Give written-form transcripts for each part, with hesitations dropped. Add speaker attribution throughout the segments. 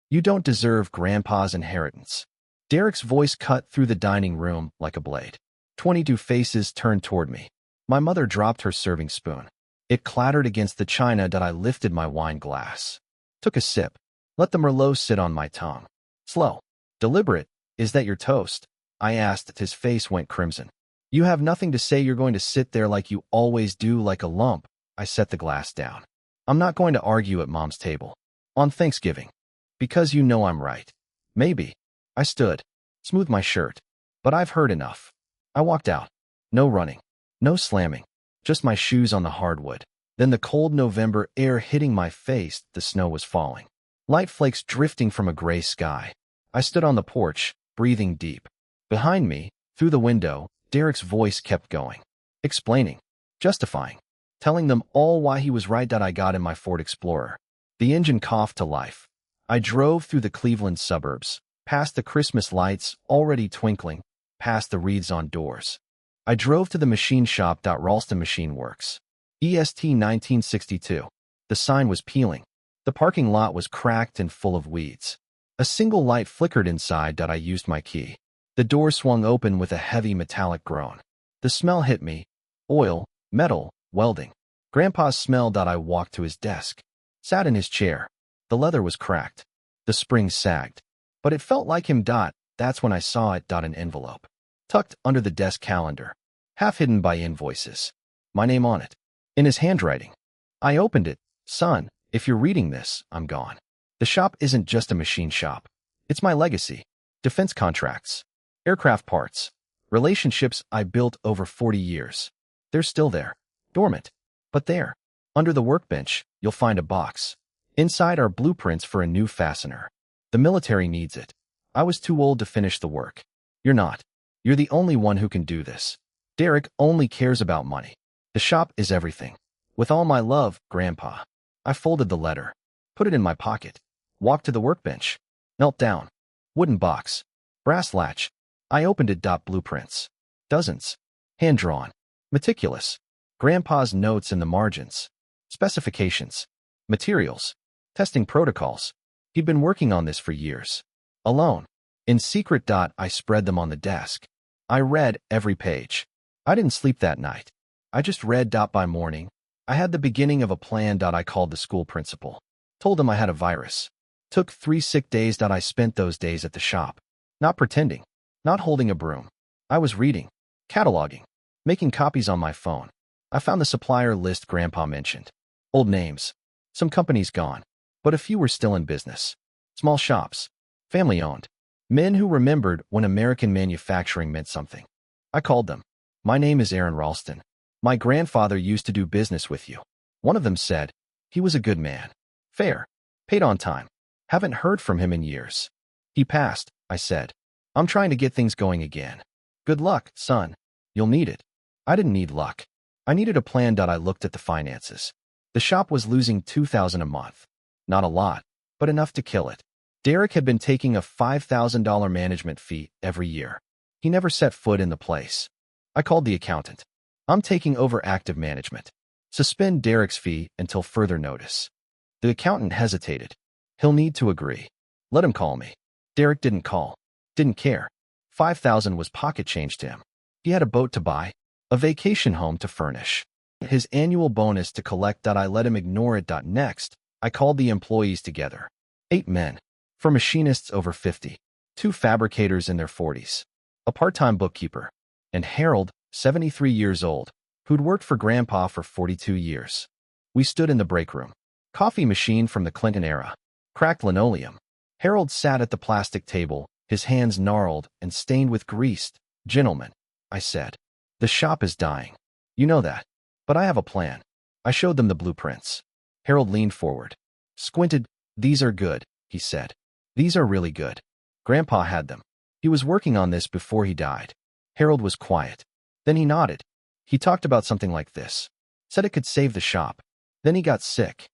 Speaker 1: You don't deserve Grandpa's inheritance. Derek's voice cut through the dining room like a blade. 22 faces turned toward me. My mother dropped her serving spoon. It clattered against the china that I lifted my wine glass. Took a sip. Let the Merlot sit on my tongue. Slow. Deliberate. Is that your toast? I asked. His face went crimson. You have nothing to say. You're going to sit there like you always do, like a lump. I set the glass down. I'm not going to argue at Mom's table. On Thanksgiving. Because you know I'm right. Maybe. I stood. Smoothed my shirt. But I've heard enough. I walked out. No running. No slamming. Just my shoes on the hardwood. Then the cold November air hitting my face. The snow was falling. Light flakes drifting from a gray sky. I stood on the porch, breathing deep. Behind me, through the window, Derek's voice kept going. Explaining. Justifying. Telling them all why he was right. That I got in my Ford Explorer. The engine coughed to life. I drove through the Cleveland suburbs, past the Christmas lights already twinkling, past the wreaths on doors. I drove to the machine shop. Ralston Machine Works. EST 1962. The sign was peeling. The parking lot was cracked and full of weeds. A single light flickered inside. I used my key. The door swung open with a heavy metallic groan. The smell hit me. Oil, metal, welding. Grandpa's smell. I walked to his desk. Sat in his chair. The leather was cracked. The springs sagged. But it felt like him. That's when I saw it. An envelope. Tucked under the desk calendar. Half hidden by invoices. My name on it. In his handwriting. I opened it. Son, if you're reading this, I'm gone. The shop isn't just a machine shop. It's my legacy. Defense contracts. Aircraft parts. Relationships I built over 40 years. They're still there. Dormant. But there. Under the workbench, you'll find a box. Inside are blueprints for a new fastener. The military needs it. I was too old to finish the work. You're not. You're the only one who can do this. Derek only cares about money. The shop is everything. With all my love, Grandpa. I folded the letter. Put it in my pocket. Walked to the workbench. Knelt down. Wooden box. Brass latch. I opened it. Blueprints. Dozens. Hand-drawn. Meticulous. Grandpa's notes in the margins. Specifications. Materials. Testing protocols. He'd been working on this for years. Alone. In secret. I spread them on the desk. I read every page. I didn't sleep that night. I just read. By morning, I had the beginning of a plan. I called the school principal. Told him I had a virus. Took 3 sick days. I spent those days at the shop. Not pretending. Not holding a broom. I was reading. Cataloging. Making copies on my phone. I found the supplier list Grandpa mentioned. Old names. Some companies gone. But a few were still in business. Small shops. Family-owned. Men who remembered when American manufacturing meant something. I called them. My name is Aaron Ralston. My grandfather used to do business with you. One of them said, he was a good man. Fair. Paid on time. Haven't heard from him in years. He passed, I said. I'm trying to get things going again. Good luck, son. You'll need it. I didn't need luck. I needed a plan. I looked at the finances. The shop was losing $2,000 a month. Not a lot, but enough to kill it. Derek had been taking a $5,000 management fee every year. He never set foot in the place. I called the accountant. I'm taking over active management. Suspend Derek's fee until further notice. The accountant hesitated. He'll need to agree. Let him call me. Derek didn't call. Didn't care. $5,000 was pocket change to him. He had a boat to buy, a vacation home to furnish, his annual bonus to collect. I let him ignore it. Next, I called the employees together. 8 men. 4 machinists over 50. 2 fabricators in their 40s. A part-time bookkeeper. And Harold, 73 years old, who'd worked for Grandpa for 42 years. We stood in the break room. Coffee machine from the Clinton era. Cracked linoleum. Harold sat at the plastic table, his hands gnarled and stained with grease. Gentlemen, I said. The shop is dying. You know that. But I have a plan. I showed them the blueprints. Harold leaned forward. Squinted. These are good, he said. These are really good. Grandpa had them. He was working on this before he died. Harold was quiet. Then he nodded. He talked about something like this. Said it could save the shop. Then he got sick.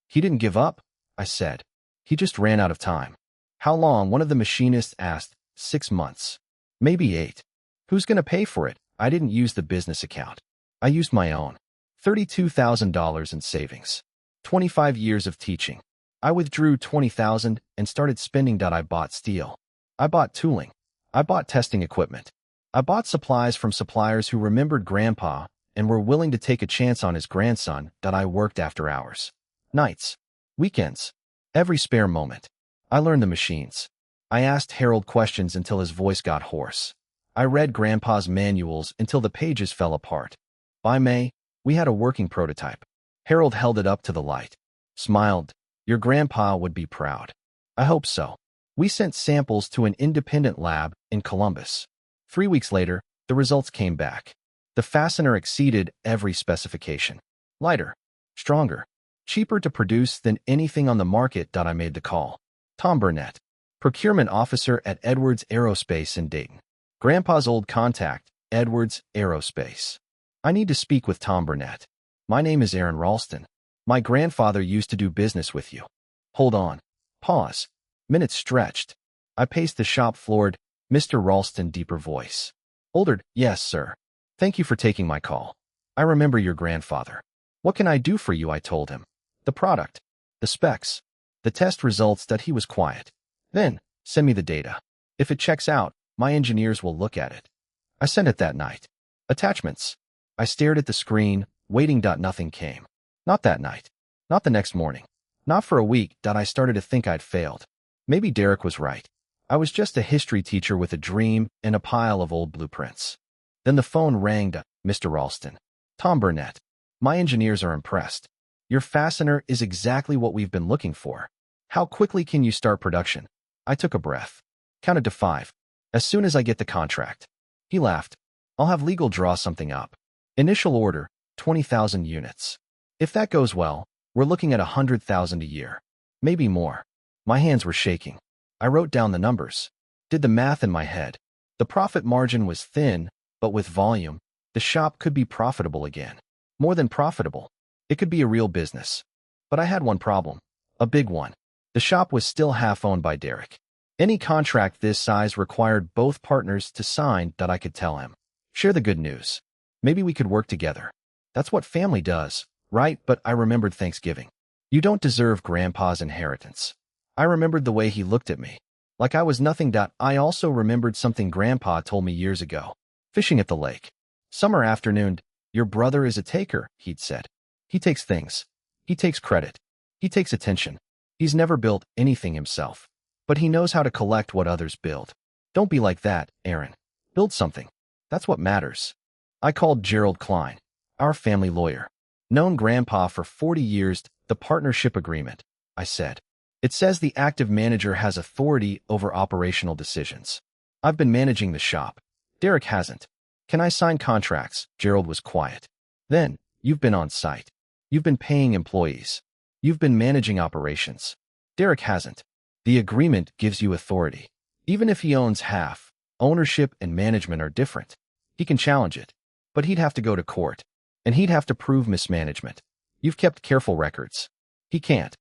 Speaker 1: He didn't give up, I said. He just ran out of time. How long? One of the machinists asked. 6 months. Maybe 8. Who's going to pay for it? I didn't use the business account. I used my own. $32,000 in savings. 25 years of teaching. I withdrew 20,000 and started spending. I bought steel. I bought tooling. I bought testing equipment. I bought supplies from suppliers who remembered Grandpa and were willing to take a chance on his grandson. I worked after hours, nights, weekends, every spare moment. I learned the machines. I asked Harold questions until his voice got hoarse. I read Grandpa's manuals until the pages fell apart. By May, we had a working prototype. Harold held it up to the light, smiled. Your grandpa would be proud. I hope so. We sent samples to an independent lab in Columbus. 3 weeks later, the results came back. The fastener exceeded every specification. Lighter, stronger, cheaper to produce than anything on the market. I made the call. Tom Burnett, procurement officer at Edwards Aerospace in Dayton. Grandpa's old contact, Edwards Aerospace. I need to speak with Tom Burnett. My name is Aaron Ralston. My grandfather used to do business with you. Hold on. Pause. Minutes stretched. I paced the shop floor. Mr. Ralston, deeper voice. Older, yes, sir. Thank you for taking my call. I remember your grandfather. What can I do for you? I told him. The product, the specs, the test results. He was quiet. Then, send me the data. If it checks out, my engineers will look at it. I sent it that night. Attachments. I stared at the screen, waiting. Nothing came. Not that night. Not the next morning. Not for a week. I started to think I'd failed. Maybe Derek was right. I was just a history teacher with a dream and a pile of old blueprints. Then the phone rang. Mr. Ralston. Tom Burnett. My engineers are impressed. Your fastener is exactly what we've been looking for. How quickly can you start production? I took a breath. Counted to 5. As soon as I get the contract. He laughed. I'll have legal draw something up. Initial order, 20,000 units. If that goes well, we're looking at 100,000 a year. Maybe more. My hands were shaking. I wrote down the numbers. Did the math in my head. The profit margin was thin, but with volume, the shop could be profitable again. More than profitable. It could be a real business. But I had one problem. A big one. The shop was still half owned by Derek. Any contract this size required both partners to sign. I could tell him. Share the good news. Maybe we could work together. That's what family does, right? But I remembered Thanksgiving. You don't deserve Grandpa's inheritance. I remembered the way he looked at me. Like I was nothing. I also remembered something Grandpa told me years ago. Fishing at the lake. Summer afternoon. Your brother is a taker, he'd said. He takes things. He takes credit. He takes attention. He's never built anything himself. But he knows how to collect what others build. Don't be like that, Aaron. Build something. That's what matters. I called Gerald Klein, our family lawyer. Known Grandpa for 40 years. The partnership agreement, I said. It says the active manager has authority over operational decisions. I've been managing the shop. Derek hasn't. Can I sign contracts? Gerald was quiet. Then, you've been on site. You've been paying employees. You've been managing operations. Derek hasn't. The agreement gives you authority. Even if he owns half, ownership and management are different. He can challenge it. But he'd have to go to court. And he'd have to prove mismanagement. You've kept careful records. He can't.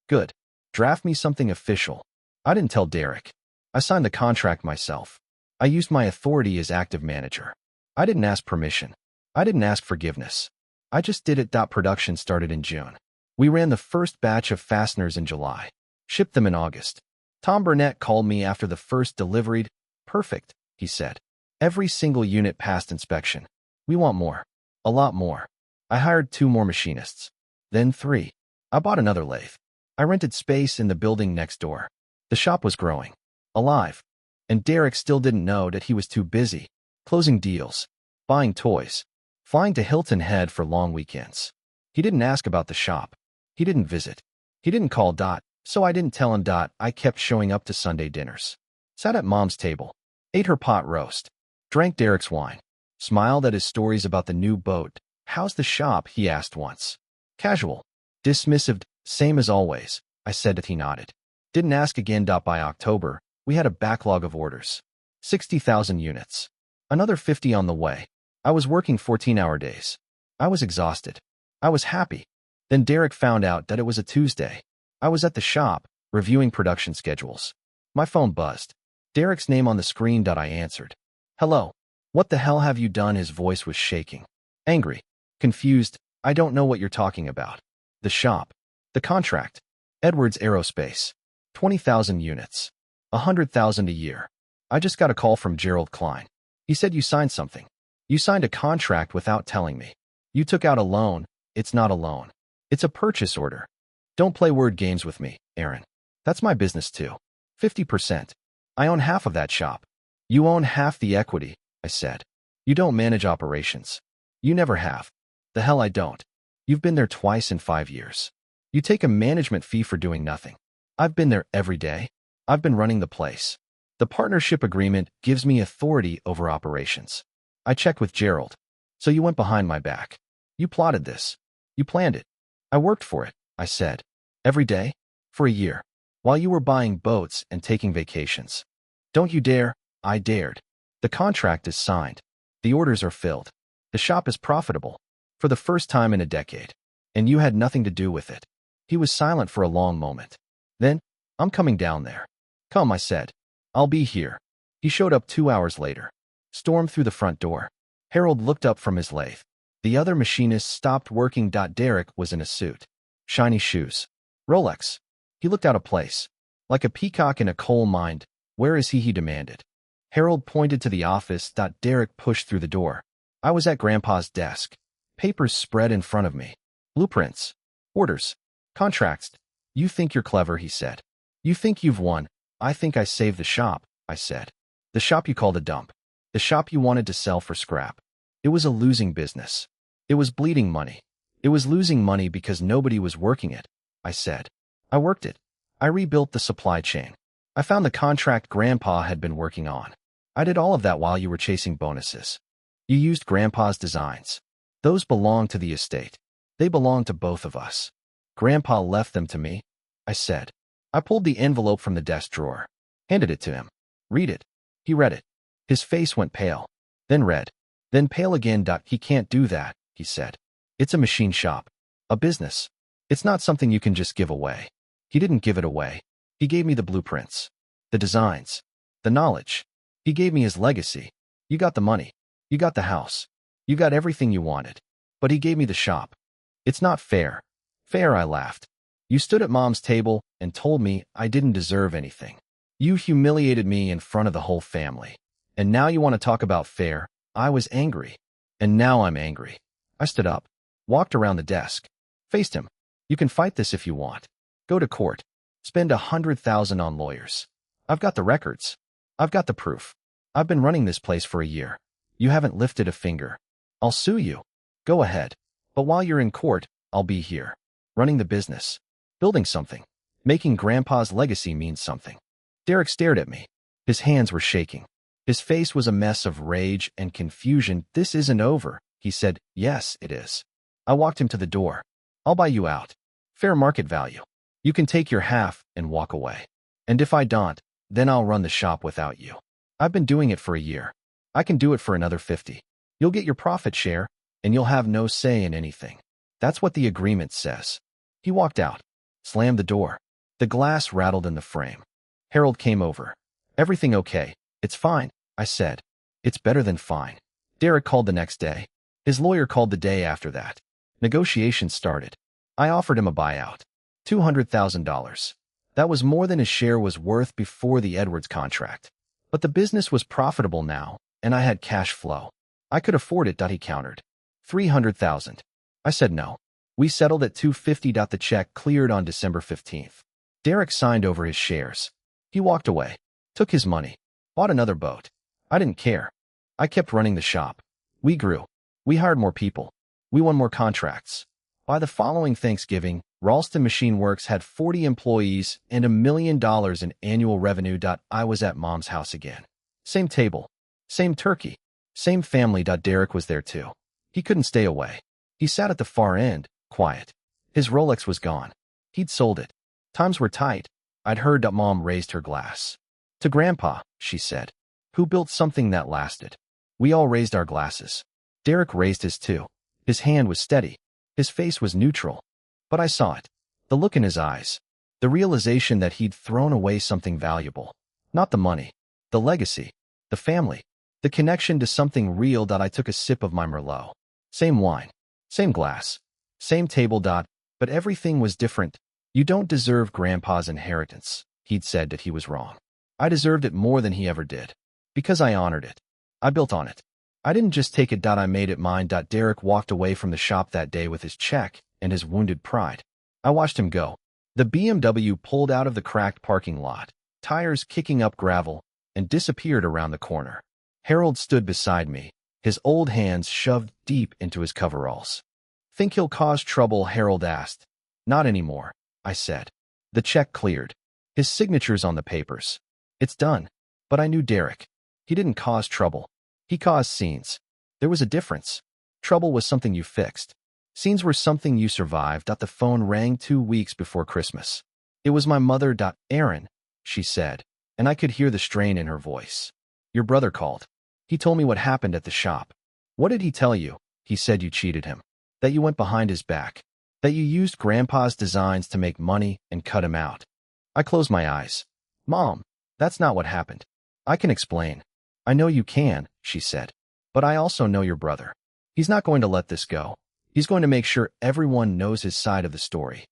Speaker 1: Good. Draft me something official. I didn't tell Derek. I signed the contract myself. I used my authority as active manager. I didn't ask permission. I didn't ask forgiveness. I just did it. Production started in June. We ran the first batch of fasteners in July. Shipped them in August. Tom Burnett called me after the first delivery. Perfect, he said. Every single unit passed inspection. We want more. A lot more. I hired 2 more machinists. Then 3. I bought another lathe. I rented space in the building next door. The shop was growing. Alive. And Derek still didn't know that he was too busy. Closing deals. Buying toys. Flying to Hilton Head for long weekends. He didn't ask about the shop. He didn't visit. He didn't call. So I didn't tell him. I kept showing up to Sunday dinners. Sat at Mom's table. Ate her pot roast. Drank Derek's wine. Smiled at his stories about the new boat. How's the shop? He asked once. Casual. Dismissive. Same as always, I said that he nodded. Didn't ask again. By October, we had a backlog of orders. 60,000 units. Another 50 on the way. I was working 14-hour days. I was exhausted. I was happy. Then Derek found out that it was a Tuesday. I was at the shop, reviewing production schedules. My phone buzzed. Derek's name on the screen. I answered. Hello. What the hell have you done? His voice was shaking. Angry. Confused. I don't know what you're talking about. The shop. The contract. Edwards Aerospace. 20,000 units. 100,000 a year. I just got a call from Gerald Klein. He said you signed something. You signed a contract without telling me. You took out a loan. It's not a loan. It's a purchase order. Don't play word games with me, Aaron. That's my business too. 50%. I own half of that shop. You own half the equity, I said. You don't manage operations. You never have. The hell I don't. You've been there twice in 5 years. You take a management fee for doing nothing. I've been there every day. I've been running the place. The partnership agreement gives me authority over operations. I checked with Gerald. So you went behind my back. You plotted this. You planned it. I worked for it, I said. Every day? For a year. While you were buying boats and taking vacations. Don't you dare. I dared. The contract is signed. The orders are filled. The shop is profitable. For the first time in a decade. And you had nothing to do with it. He was silent for a long moment. Then, I'm coming down there. Come, I said. I'll be here. He showed up 2 hours later. Stormed through the front door. Harold looked up from his lathe. The other machinist stopped working. Derek was in a suit. Shiny shoes. Rolex. He looked out of place. Like a peacock in a coal mine. Where is he demanded. Harold pointed to the office. Derek pushed through the door. I was at Grandpa's desk. Papers spread in front of me. Blueprints. Orders. Contracts. You think you're clever, he said. You think you've won. I think I saved the shop, I said. The shop you called a dump. The shop you wanted to sell for scrap. It was a losing business. It was bleeding money. It was losing money because nobody was working it, I said. I worked it. I rebuilt the supply chain. I found the contract Grandpa had been working on. I did all of that while you were chasing bonuses. You used Grandpa's designs. Those belong to the estate. They belong to both of us. Grandpa left them to me, I said. I pulled the envelope from the desk drawer. Handed it to him. Read it. He read it. His face went pale. Then red. Then pale again. He can't do that, he said. It's a machine shop. A business. It's not something you can just give away. He didn't give it away. He gave me the blueprints. The designs. The knowledge. He gave me his legacy. You got the money. You got the house. You got everything you wanted. But he gave me the shop. It's not fair. Fair, I laughed. You stood at Mom's table and told me I didn't deserve anything. You humiliated me in front of the whole family. And now you want to talk about fair? I was angry. And now I'm angry. I stood up, walked around the desk, faced him. You can fight this if you want. Go to court. Spend $100,000 on lawyers. I've got the records. I've got the proof. I've been running this place for a year. You haven't lifted a finger. I'll sue you. Go ahead. But while you're in court, I'll be here. Running the business. Building something. Making Grandpa's legacy mean something. Derek stared at me. His hands were shaking. His face was a mess of rage and confusion. This isn't over, he said. Yes, it is. I walked him to the door. I'll buy you out. Fair market value. You can take your half and walk away. And if I don't, then I'll run the shop without you. I've been doing it for a year. I can do it for another 50. You'll get your profit share, and you'll have no say in anything. That's what the agreement says. He walked out, slammed the door. The glass rattled in the frame. Harold came over. Everything okay? It's fine, I said. It's better than fine. Derek called the next day. His lawyer called the day after that. Negotiations started. I offered him a buyout. $200,000. That was more than his share was worth before the Edwards contract. But the business was profitable now, and I had cash flow. I could afford it. He countered. $300,000. I said no. We settled at $250. The check cleared on December 15th. Derek signed over his shares. He walked away, took his money, bought another boat. I didn't care. I kept running the shop. We grew. We hired more people. We won more contracts. By the following Thanksgiving, Ralston Machine Works had 40 employees and $1 million in annual revenue. I was at Mom's house again. Same table. Same turkey. Same family. Derek was there too. He couldn't stay away. He sat at the far end, quiet. His Rolex was gone. He'd sold it. Times were tight. I'd heard that Mom raised her glass. To Grandpa, she said, who built something that lasted. We all raised our glasses. Derek raised his too. His hand was steady. His face was neutral. But I saw it. The look in his eyes. The realization that he'd thrown away something valuable. Not the money. The legacy. The family. The connection to something real. I took a sip of my Merlot. Same wine. Same glass. Same table. But everything was different. You don't deserve Grandpa's inheritance. He'd said that he was wrong. I deserved it more than he ever did. Because I honored it. I built on it. I didn't just take it. I made it mine. Derek walked away from the shop that day with his check and his wounded pride. I watched him go. The BMW pulled out of the cracked parking lot, tires kicking up gravel, and disappeared around the corner. Harold stood beside me, his old hands shoved deep into his coveralls. Think he'll cause trouble? Harold asked. Not anymore, I said. The check cleared. His signature's on the papers. It's done. But I knew Derek. He didn't cause trouble. He caused scenes. There was a difference. Trouble was something you fixed. Scenes were something you survived. The phone rang 2 weeks before Christmas. It was my mother. Aaron, she said, and I could hear the strain in her voice. Your brother called. He told me what happened at the shop. What did he tell you? He said you cheated him. That you went behind his back. That you used Grandpa's designs to make money and cut him out. I closed my eyes. Mom, that's not what happened. I can explain. I know you can, she said. But I also know your brother. He's not going to let this go. He's going to make sure everyone knows his side of the story.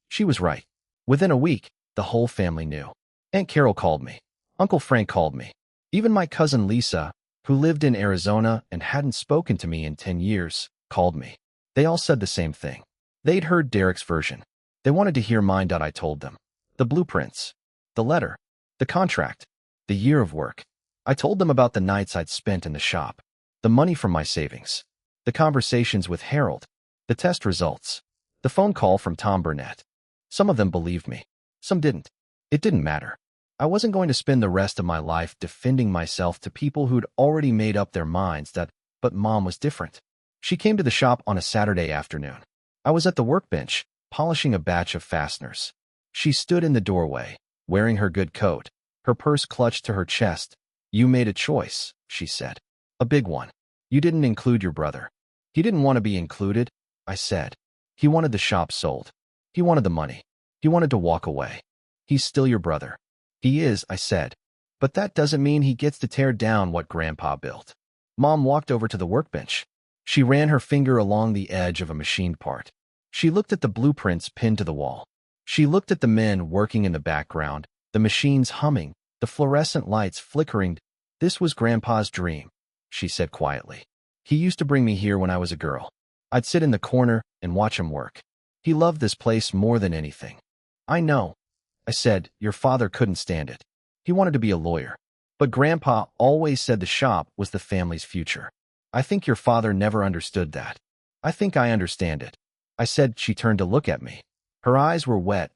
Speaker 1: She was right. Within a week, the whole family knew. Aunt Carol called me. Uncle Frank called me. Even my cousin Lisa, who lived in Arizona and hadn't spoken to me in 10 years, called me. They all said the same thing. They'd heard Derek's version. They wanted to hear mine. I told them. The blueprints. The letter. The contract. The year of work. I told them about the nights I'd spent in the shop. The money from my savings. The conversations with Harold. The test results. The phone call from Tom Burnett. Some of them believed me. Some didn't. It didn't matter. I wasn't going to spend the rest of my life defending myself to people who'd already made up their minds but Mom was different. She came to the shop on a Saturday afternoon. I was at the workbench, polishing a batch of fasteners. She stood in the doorway, wearing her good coat, her purse clutched to her chest. You made a choice, she said. A big one. You didn't include your brother. He didn't want to be included, I said. He wanted the shop sold. He wanted the money. He wanted to walk away. He's still your brother. He is, I said. But that doesn't mean he gets to tear down what Grandpa built. Mom walked over to the workbench. She ran her finger along the edge of a machined part. She looked at the blueprints pinned to the wall. She looked at the men working in the background, the machines humming, the fluorescent lights flickering. This was Grandpa's dream, she said quietly. He used to bring me here when I was a girl. I'd sit in the corner and watch him work. He loved this place more than anything. I know, I said. Your father couldn't stand it. He wanted to be a lawyer. But Grandpa always said the shop was the family's future. I think your father never understood that. I think I understand it. I said. She turned to look at me. Her eyes were wet.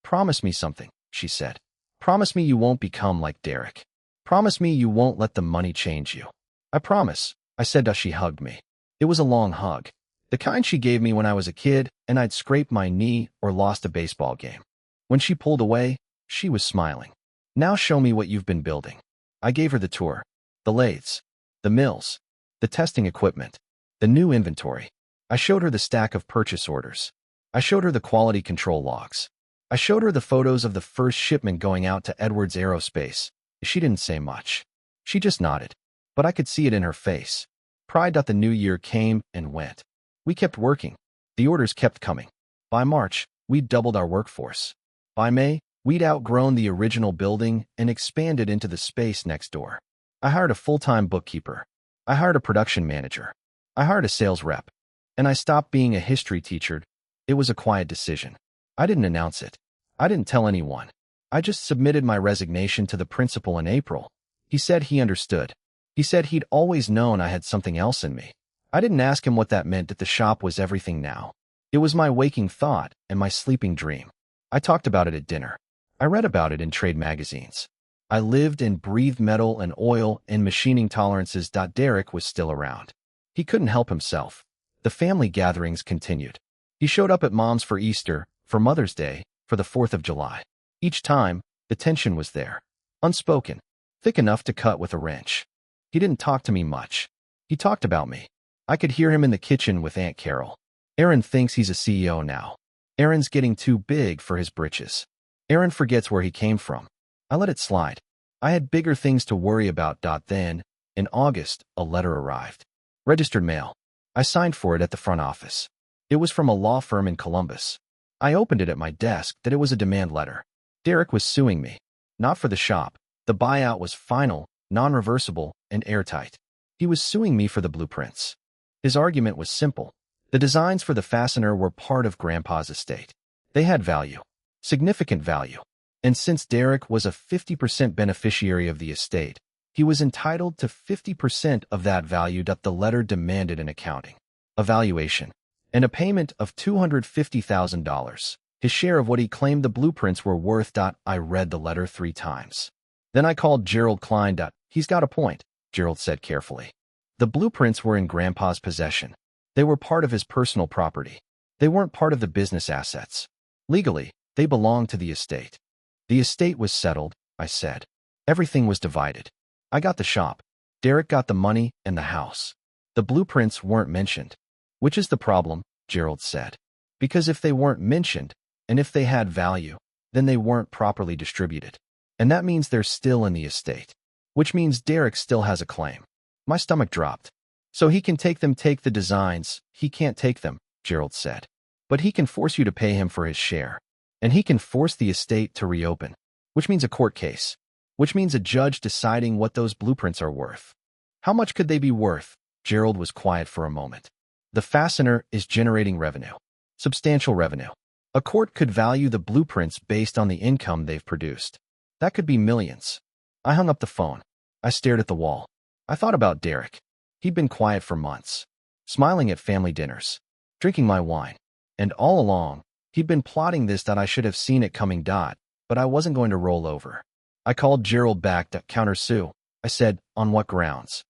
Speaker 1: Promise me something, she said. Promise me you won't become like Derek. Promise me you won't let the money change you. I promise, I said as she hugged me. It was a long hug. The kind she gave me when I was a kid and I'd scraped my knee or lost a baseball game. When she pulled away, she was smiling. Now show me what you've been building. I gave her the tour. The lathes. The mills. The testing equipment. The new inventory. I showed her the stack of purchase orders. I showed her the quality control logs. I showed her the photos of the first shipment going out to Edwards Aerospace. She didn't say much. She just nodded. But I could see it in her face. Pride. The new year came and went. We kept working. The orders kept coming. By March, we'd doubled our workforce. By May, we'd outgrown the original building and expanded into the space next door. I hired a full-time bookkeeper. I hired a production manager. I hired a sales rep. And I stopped being a history teacher. It was a quiet decision. I didn't announce it. I didn't tell anyone. I just submitted my resignation to the principal in April. He said he understood. He said he'd always known I had something else in me. I didn't ask him what that meant. That the shop was everything now. It was my waking thought and my sleeping dream. I talked about it at dinner. I read about it in trade magazines. I lived and breathed metal and oil and machining tolerances. Derek was still around. He couldn't help himself. The family gatherings continued. He showed up at Mom's for Easter, for Mother's Day, for the 4th of July. Each time, the tension was there. Unspoken. Thick enough to cut with a wrench. He didn't talk to me much. He talked about me. I could hear him in the kitchen with Aunt Carol. Aaron thinks he's a CEO now. Aaron's getting too big for his britches. Aaron forgets where he came from. I let it slide. I had bigger things to worry about. Then, in August, a letter arrived. Registered mail. I signed for it at the front office. It was from a law firm in Columbus. I opened it at my desk that it was a demand letter. Derek was suing me. Not for the shop. The buyout was final, non-reversible, and airtight. He was suing me for the blueprints. His argument was simple. The designs for the fastener were part of Grandpa's estate. They had value. Significant value. And since Derek was a 50% beneficiary of the estate, he was entitled to 50% of that value that the letter demanded in accounting, a valuation, and a payment of $250,000, his share of what he claimed the blueprints were worth. I read the letter 3 times. Then I called Gerald Klein. He's got a point, Gerald said carefully. The blueprints were in Grandpa's possession. They were part of his personal property. They weren't part of the business assets. Legally, they belonged to the estate. The estate was settled, I said. Everything was divided. I got the shop. Derek got the money and the house. The blueprints weren't mentioned. Which is the problem, Gerald said. Because if they weren't mentioned, and if they had value, then they weren't properly distributed. And that means they're still in the estate. Which means Derek still has a claim. My stomach dropped. So he can take the designs. He can't take them, Gerald said. But he can force you to pay him for his share. And he can force the estate to reopen. Which means a court case. Which means a judge deciding what those blueprints are worth. How much could they be worth? Gerald was quiet for a moment. The fastener is generating revenue. Substantial revenue. A court could value the blueprints based on the income they've produced. That could be millions. I hung up the phone. I stared at the wall. I thought about Derek. He'd been quiet for months, smiling at family dinners, drinking my wine. And all along, he'd been plotting this. That I should have seen it coming. But I wasn't going to roll over. I called Gerald back to countersue. I said, on what grounds?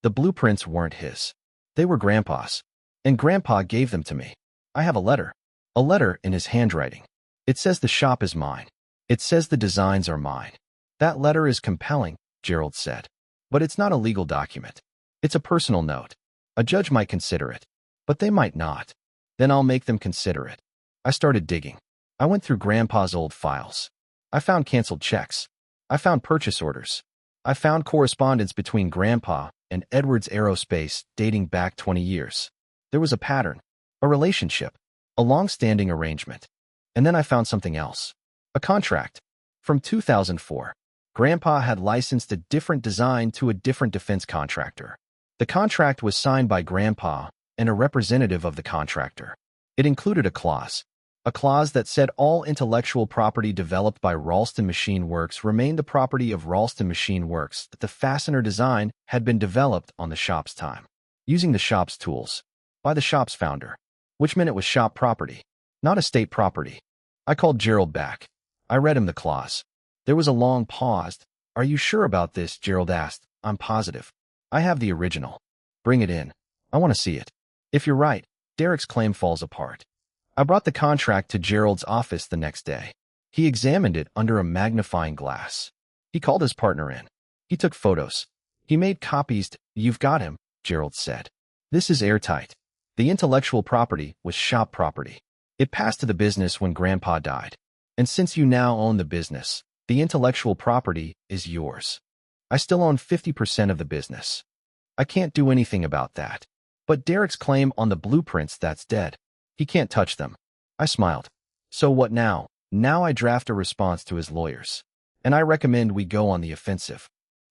Speaker 1: The blueprints weren't his. They were Grandpa's. And Grandpa gave them to me. I have a letter. A letter in his handwriting. It says the shop is mine. It says the designs are mine. That letter is compelling, Gerald said. But it's not a legal document. It's a personal note. A judge might consider it. But they might not. Then I'll make them consider it. I started digging. I went through Grandpa's old files. I found canceled checks. I found purchase orders. I found correspondence between Grandpa and Edwards Aerospace dating back 20 years. There was a pattern, a relationship, a long-standing arrangement. And then I found something else. A contract. From 2004, Grandpa had licensed a different design to a different defense contractor. The contract was signed by Grandpa and a representative of the contractor. It included a clause that said all intellectual property developed by Ralston Machine Works remained the property of Ralston Machine Works, that the fastener design had been developed on the shop's time, using the shop's tools, by the shop's founder, which meant it was shop property, not estate property. I called Gerald back. I read him the clause. There was a long pause. Are you sure about this? Gerald asked. I'm positive. I have the original. Bring it in. I want to see it. If you're right, Derek's claim falls apart. I brought the contract to Gerald's office the next day. He examined it under a magnifying glass. He called his partner in. He took photos. He made copies. You've got him, Gerald said. This is airtight. The intellectual property was shop property. It passed to the business when Grandpa died. And since you now own the business, the intellectual property is yours. I still own 50% of the business. I can't do anything about that. But Derek's claim on the blueprints, that's dead. He can't touch them. I smiled. So what now? Now I draft a response to his lawyers. And I recommend we go on the offensive.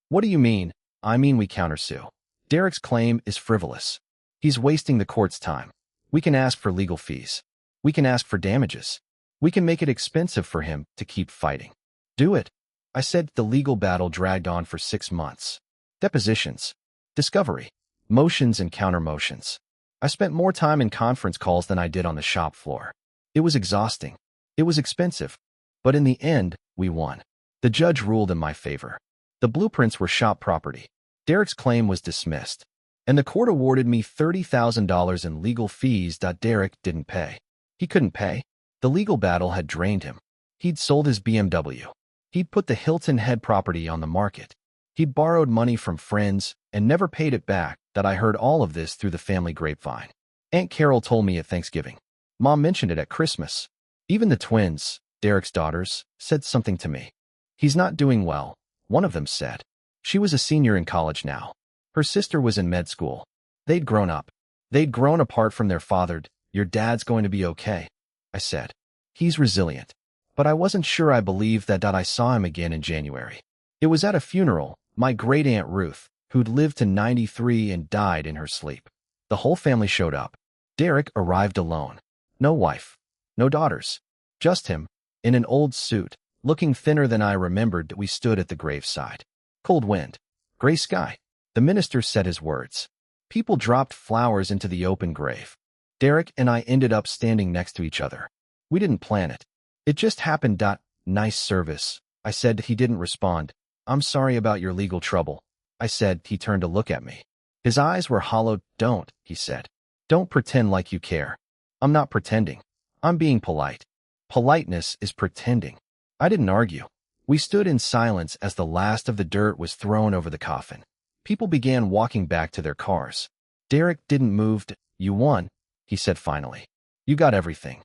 Speaker 1: What do you mean? I mean we countersue. Derek's claim is frivolous. He's wasting the court's time. We can ask for legal fees. We can ask for damages. We can make it expensive for him to keep fighting. Do it. I said. The legal battle dragged on for 6 months. Depositions, discovery, motions and counter-motions. I spent more time in conference calls than I did on the shop floor. It was exhausting. It was expensive. But in the end, we won. The judge ruled in my favor. The blueprints were shop property. Derek's claim was dismissed. And the court awarded me $30,000 in legal fees. Derek didn't pay. He couldn't pay. The legal battle had drained him. He'd sold his BMW. He'd put the Hilton Head property on the market. He'd borrowed money from friends and never paid it back. I heard all of this through the family grapevine. Aunt Carol told me at Thanksgiving. Mom mentioned it at Christmas. Even the twins, Derek's daughters, said something to me. He's not doing well, one of them said. She was a senior in college now. Her sister was in med school. They'd grown up. They'd grown apart from their father. Your dad's going to be okay, I said. He's resilient. But I wasn't sure I believed that I saw him again in January. It was at a funeral, my great-aunt Ruth, who'd lived to 93 and died in her sleep. The whole family showed up. Derek arrived alone. No wife. No daughters. Just him, in an old suit, looking thinner than I remembered. We stood at the graveside. Cold wind. Gray sky. The minister said his words. People dropped flowers into the open grave. Derek and I ended up standing next to each other. We didn't plan it. It just happened. Nice service, I said. He didn't respond. I'm sorry about your legal trouble, I said. He turned to look at me. His eyes were hollow. Don't, he said. Don't pretend like you care. I'm not pretending. I'm being polite. Politeness is pretending. I didn't argue. We stood in silence as the last of the dirt was thrown over the coffin. People began walking back to their cars. Derek didn't move. You won, he said finally. You got everything.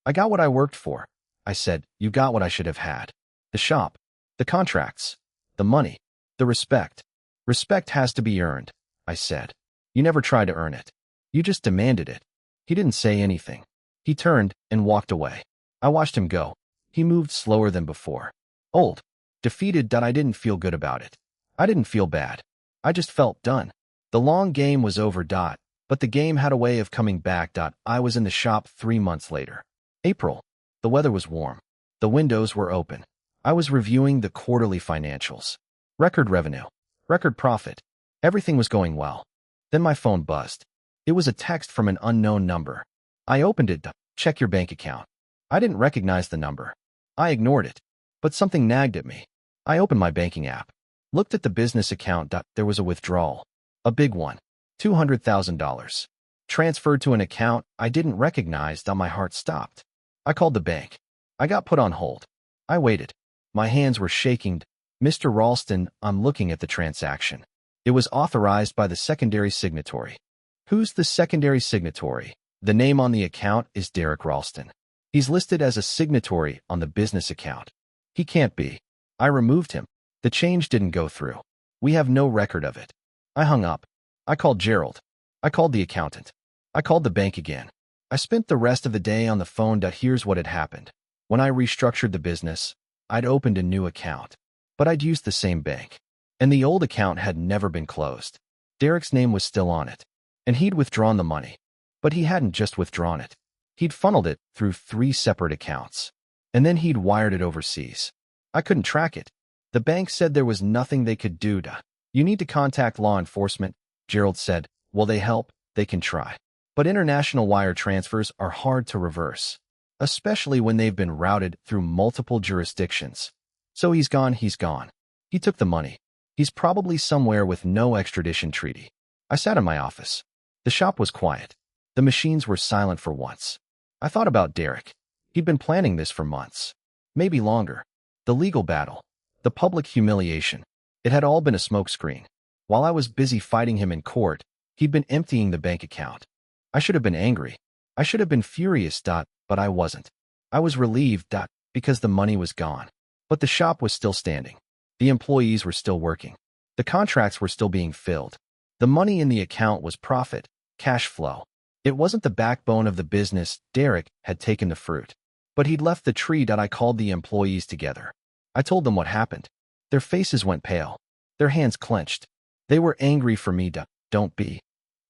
Speaker 1: I got what I worked for, I said. You got what I should have had. The shop. The contracts. The money. The respect. Respect has to be earned, I said. You never tried to earn it. You just demanded it. He didn't say anything. He turned and walked away. I watched him go. He moved slower than before. Old. Defeated. I didn't feel good about it. I didn't feel bad. I just felt done. The long game was over. But the game had a way of coming back. I was in the shop 3 months later. April. The weather was warm. The windows were open. I was reviewing the quarterly financials. Record revenue. Record profit. Everything was going well. Then my phone buzzed. It was a text from an unknown number. I opened it. Check your bank account. I didn't recognize the number. I ignored it. But something nagged at me. I opened my banking app. Looked at the business account. There was a withdrawal. A big one. $200,000. Transferred to an account I didn't recognize. My heart stopped. I called the bank. I got put on hold. I waited. My hands were shaking. Mr. Ralston, I'm looking at the transaction. It was authorized by the secondary signatory. Who's the secondary signatory? The name on the account is Derek Ralston. He's listed as a signatory on the business account. He can't be. I removed him. The change didn't go through. We have no record of it. I hung up. I called Gerald. I called the accountant. I called the bank again. I spent the rest of the day on the phone. Here's what had happened. When I restructured the business, I'd opened a new account. But I'd used the same bank. And the old account had never been closed. Derek's name was still on it. And he'd withdrawn the money. But he hadn't just withdrawn it. He'd funneled it through 3 separate accounts. And then he'd wired it overseas. I couldn't track it. The bank said there was nothing they could do. You need to contact law enforcement, Gerald said. Will they help? They can try. But international wire transfers are hard to reverse, especially when they've been routed through multiple jurisdictions. So he's gone. He took the money. He's probably somewhere with no extradition treaty. I sat in my office. The shop was quiet. The machines were silent for once. I thought about Derek. He'd been planning this for months. Maybe longer. The legal battle. The public humiliation. It had all been a smokescreen. While I was busy fighting him in court, he'd been emptying the bank account. I should have been angry. I should have been furious. But I wasn't. I was relieved. Because the money was gone. But the shop was still standing. The employees were still working. The contracts were still being filled. The money in the account was profit, cash flow. It wasn't the backbone of the business. Derek had taken the fruit. But he'd left the tree. I called the employees together. I told them what happened. Their faces went pale. Their hands clenched. They were angry for me. Don't be.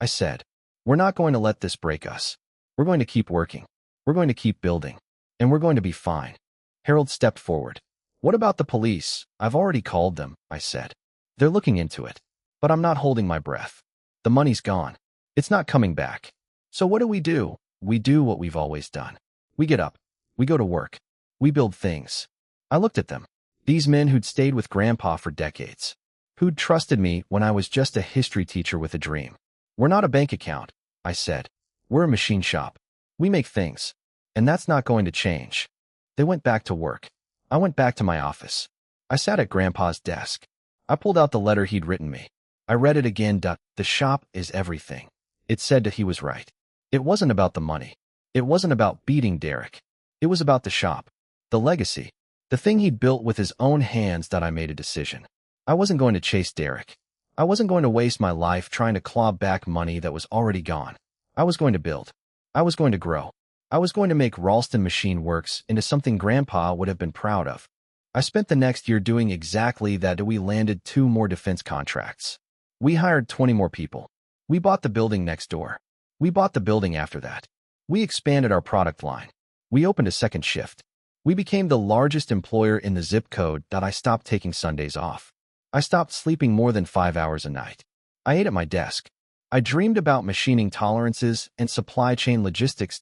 Speaker 1: I said. We're not going to let this break us. We're going to keep working. We're going to keep building. And we're going to be fine. Harold stepped forward. What about the police? I've already called them, I said. They're looking into it. But I'm not holding my breath. The money's gone. It's not coming back. So what do? We do what we've always done. We get up. We go to work. We build things. I looked at them. These men who'd stayed with Grandpa for decades. Who'd trusted me when I was just a history teacher with a dream. We're not a bank account, I said. We're a machine shop. We make things. And that's not going to change. They went back to work. I went back to my office. I sat at Grandpa's desk. I pulled out the letter he'd written me. I read it again. The shop is everything. It said that he was right. It wasn't about the money. It wasn't about beating Derek. It was about the shop. The legacy. The thing he'd built with his own hands. I made a decision. I wasn't going to chase Derek. I wasn't going to waste my life trying to claw back money that was already gone. I was going to build. I was going to grow. I was going to make Ralston Machine Works into something Grandpa would have been proud of. I spent the next year doing exactly that. We landed 2 more defense contracts. We hired 20 more people. We bought the building next door. We bought the building after that. We expanded our product line. We opened a second shift. We became the largest employer in the zip code. I stopped taking Sundays off. I stopped sleeping more than 5 hours a night. I ate at my desk. I dreamed about machining tolerances and supply chain logistics.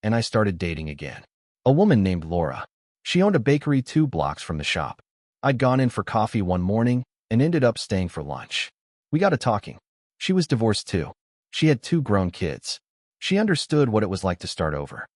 Speaker 1: And I started dating again. A woman named Laura. She owned a bakery 2 blocks from the shop. I'd gone in for coffee one morning and ended up staying for lunch. We got to talking. She was divorced too. She had 2 grown kids. She understood what it was like to start over.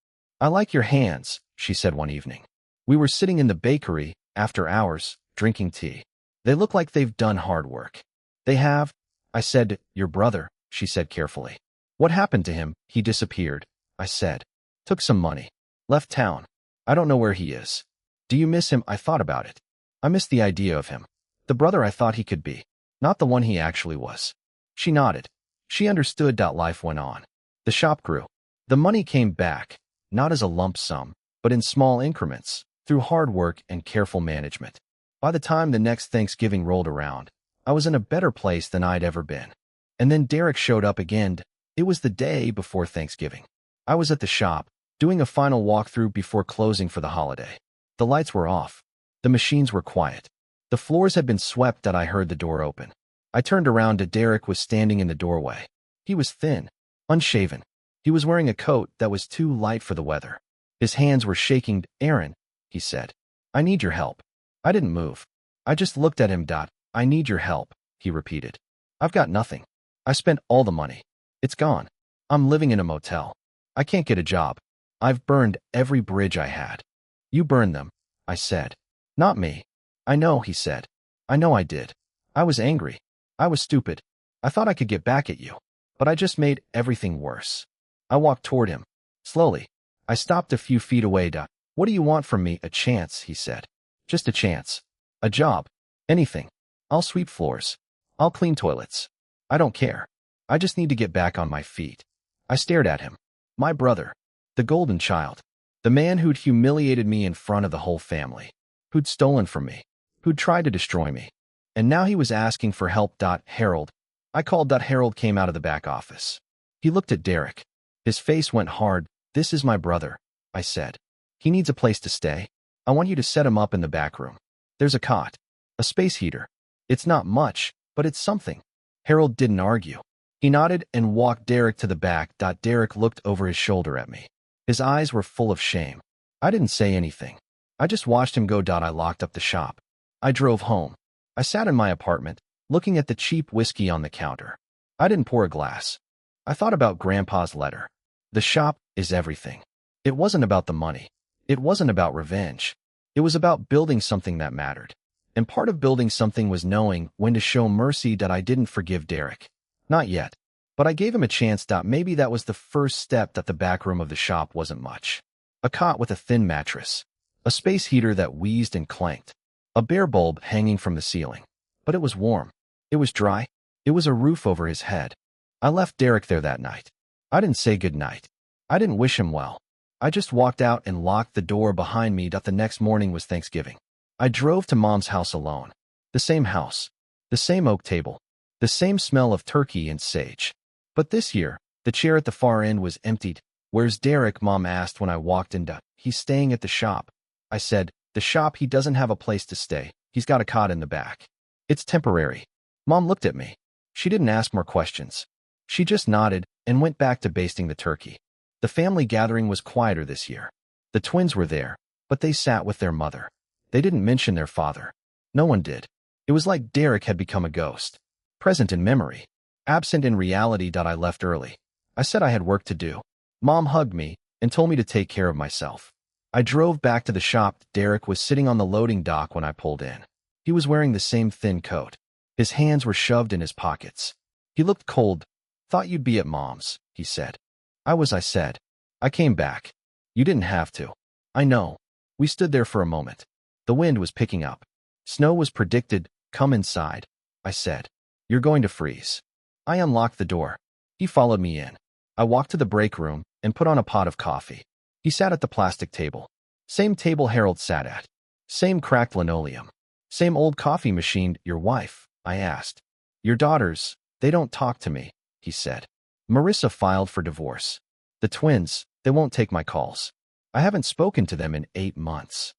Speaker 1: "I like your hands," she said one evening. We were sitting in the bakery, after hours, drinking tea. "They look like they've done hard work." "They have," I said. "Your brother," she said carefully. "What happened to him?" "He disappeared," I said. "Took some money. Left town. I don't know where he is." "Do you miss him?" I thought about it. I missed the idea of him. The brother I thought he could be. Not the one he actually was. She nodded. She understood. Life went on. The shop grew. The money came back, not as a lump sum, but in small increments, through hard work and careful management. By the time the next Thanksgiving rolled around, I was in a better place than I'd ever been. And then Derek showed up again. It was the day before Thanksgiving. I was at the shop, doing a final walkthrough before closing for the holiday. The lights were off. The machines were quiet. The floors had been swept. I heard the door open. I turned around. Derek was standing in the doorway. He was thin, unshaven. He was wearing a coat that was too light for the weather. His hands were shaking. "Aaron," he said, "I need your help." I didn't move. I just looked at him. "I need your help," he repeated. "I've got nothing. I spent all the money. It's gone. I'm living in a motel. I can't get a job. I've burned every bridge I had." "You burned them," I said. "Not me." "I know," he said. "I know I did. I was angry. I was stupid. I thought I could get back at you. But I just made everything worse." I walked toward him. Slowly. I stopped a few feet away. "What do you want from me?" "A chance," he said. "Just a chance. A job. Anything. I'll sweep floors. I'll clean toilets. I don't care. I just need to get back on my feet." I stared at him. My brother. The golden child. The man who'd humiliated me in front of the whole family. Who'd stolen from me. Who'd tried to destroy me. And now he was asking for help. "Harold." I called. Harold came out of the back office. He looked at Derek. His face went hard. "This is my brother," I said. "He needs a place to stay. I want you to set him up in the back room. There's a cot. A space heater. It's not much, but it's something." Harold didn't argue. He nodded and walked Derek to the back. Derek looked over his shoulder at me. His eyes were full of shame. I didn't say anything. I just watched him go. I locked up the shop. I drove home. I sat in my apartment, looking at the cheap whiskey on the counter. I didn't pour a glass. I thought about Grandpa's letter. The shop is everything. It wasn't about the money. It wasn't about revenge. It was about building something that mattered. And part of building something was knowing when to show mercy. I didn't forgive Derek. Not yet. But I gave him a chance. Maybe that was the first step. The back room of the shop wasn't much. A cot with a thin mattress. A space heater that wheezed and clanked. A bare bulb hanging from the ceiling. But it was warm. It was dry. It was a roof over his head. I left Derek there that night. I didn't say good night. I didn't wish him well. I just walked out and locked the door behind me. The next morning was Thanksgiving. I drove to Mom's house alone. The same house. The same oak table. The same smell of turkey and sage. But this year, the chair at the far end was emptied. "Where's Derek?" Mom asked when I walked in. "He's staying at the shop." I said. "The shop? He doesn't have a place to stay. He's got a cot in the back. It's temporary." Mom looked at me. She didn't ask more questions. She just nodded and went back to basting the turkey. The family gathering was quieter this year. The twins were there, but they sat with their mother. They didn't mention their father. No one did. It was like Derek had become a ghost. Present in memory. Absent in reality. I left early. I said I had work to do. Mom hugged me and told me to take care of myself. I drove back to the shop. Derek was sitting on the loading dock when I pulled in. He was wearing the same thin coat. His hands were shoved in his pockets. He looked cold. "Thought you'd be at Mom's," he said. I said. "I came back." "You didn't have to." "I know." We stood there for a moment. The wind was picking up. Snow was predicted. "Come inside," I said. "You're going to freeze." I unlocked the door. He followed me in. I walked to the break room and put on a pot of coffee. He sat at the plastic table. Same table Harold sat at. Same cracked linoleum. Same old coffee machine. Your wife? I asked. Your daughters, they don't talk to me, he said. Marissa filed for divorce. The twins, they won't take my calls. I haven't spoken to them in 8 months.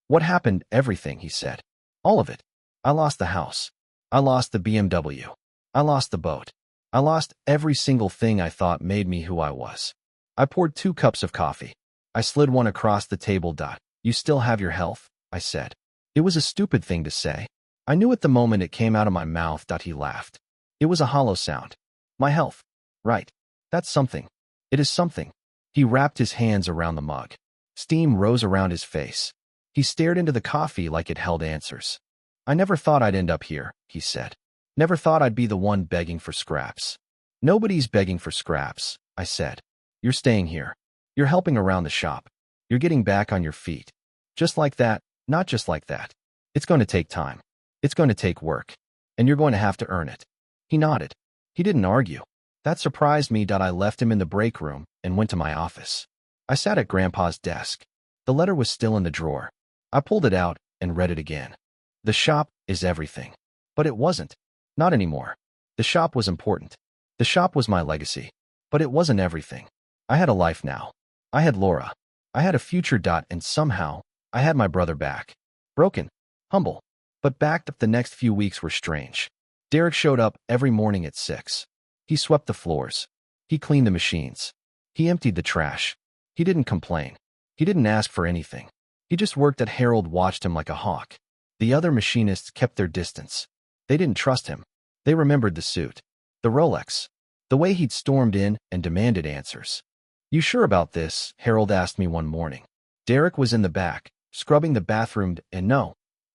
Speaker 1: What happened? Everything, he said. All of it. I lost the house. I lost the BMW. I lost the boat. I lost every single thing I thought made me who I was. I poured 2 cups of coffee. I slid one across the table. You still have your health? I said. It was a stupid thing to say. I knew at the moment it came out of my mouth. He laughed. It was a hollow sound. My health. Right. That's something. It is something. He wrapped his hands around the mug. Steam rose around his face. He stared into the coffee like it held answers. I never thought I'd end up here, he said. Never thought I'd be the one begging for scraps. Nobody's begging for scraps, I said. You're staying here. You're helping around the shop. You're getting back on your feet. Just like that, not just like that. It's going to take time. It's going to take work. And you're going to have to earn it. He nodded. He didn't argue. That surprised me. I left him in the break room and went to my office. I sat at Grandpa's desk. The letter was still in the drawer. I pulled it out and read it again. The shop is everything. But it wasn't. Not anymore. The shop was important. The shop was my legacy. But it wasn't everything. I had a life now. I had Laura. I had a future. And somehow, I had my brother back. Broken. Humble. But backed up. The next few weeks were strange. Derek showed up every morning at 6. He swept the floors. He cleaned the machines. He emptied the trash. He didn't complain. He didn't ask for anything. He just worked at Harold, watched him like a hawk. The other machinists kept their distance. They didn't trust him. They remembered the suit. The Rolex. The way he'd stormed in and demanded answers. You sure about this? Harold asked me one morning. Derek was in the back, scrubbing the bathroom, and no,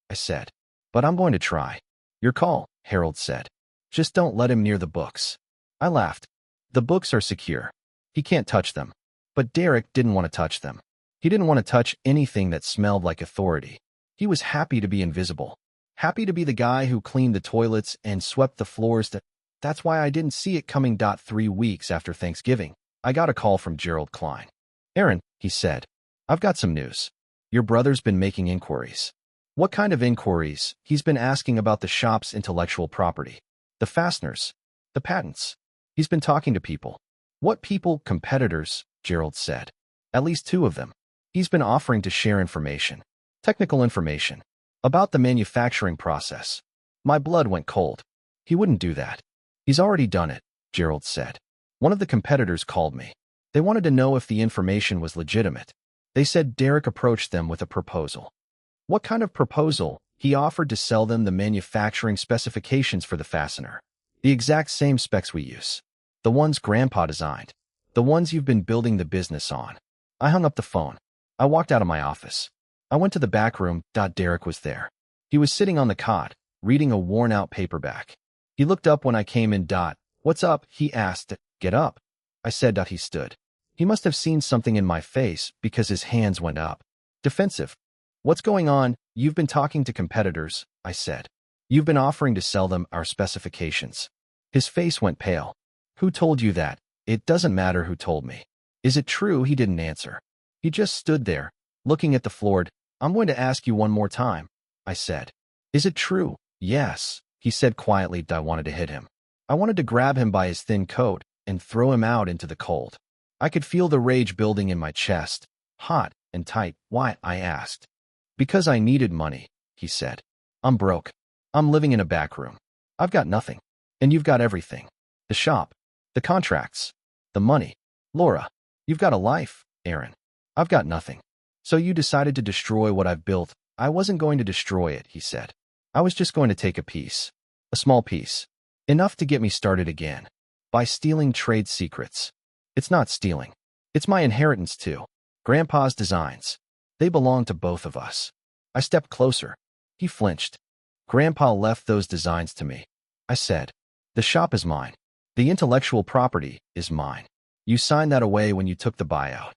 Speaker 1: I said. But I'm going to try. Your call, Harold said. Just don't let him near the books. I laughed. The books are secure. He can't touch them. But Derek didn't want to touch them. He didn't want to touch anything that smelled like authority. He was happy to be invisible. Happy to be the guy who cleaned the toilets and swept the floors. That's why I didn't see it coming. 3 weeks after Thanksgiving, I got a call from Gerald Klein. Aaron, he said, I've got some news. Your brother's been making inquiries. What kind of inquiries? He's been asking about the shop's intellectual property. The fasteners. The patents. He's been talking to people. What people? Competitors, Gerald said. At least 2 of them. He's been offering to share information. Technical information. About the manufacturing process. My blood went cold. He wouldn't do that. He's already done it, Gerald said. One of the competitors called me. They wanted to know if the information was legitimate. They said Derek approached them with a proposal. What kind of proposal? He offered to sell them the manufacturing specifications for the fastener. The exact same specs we use. The ones Grandpa designed. The ones you've been building the business on. I hung up the phone. I walked out of my office. I went to the back room. Derek was there. He was sitting on the cot, reading a worn-out paperback. He looked up when I came in. What's up? He asked. Get up. I said. He stood. He must have seen something in my face because his hands went up. Defensive. What's going on? You've been talking to competitors, I said. You've been offering to sell them our specifications. His face went pale. Who told you that? It doesn't matter who told me. Is it true? He didn't answer. He just stood there, looking at the floor. I'm going to ask you one more time, I said. Is it true? Yes, he said quietly. I wanted to hit him. I wanted to grab him by his thin coat and throw him out into the cold. I could feel the rage building in my chest, hot and tight. Why? I asked. Because I needed money, he said. I'm broke. I'm living in a back room. I've got nothing. And you've got everything. The shop. The contracts. The money. Laura, you've got a life, Aaron. I've got nothing. So you decided to destroy what I've built. I wasn't going to destroy it, he said. I was just going to take a piece. A small piece. Enough to get me started again. By stealing trade secrets. It's not stealing. It's my inheritance too. Grandpa's designs. They belong to both of us. I stepped closer. He flinched. Grandpa left those designs to me. I said. The shop is mine. The intellectual property is mine. You signed that away when you took the buyout.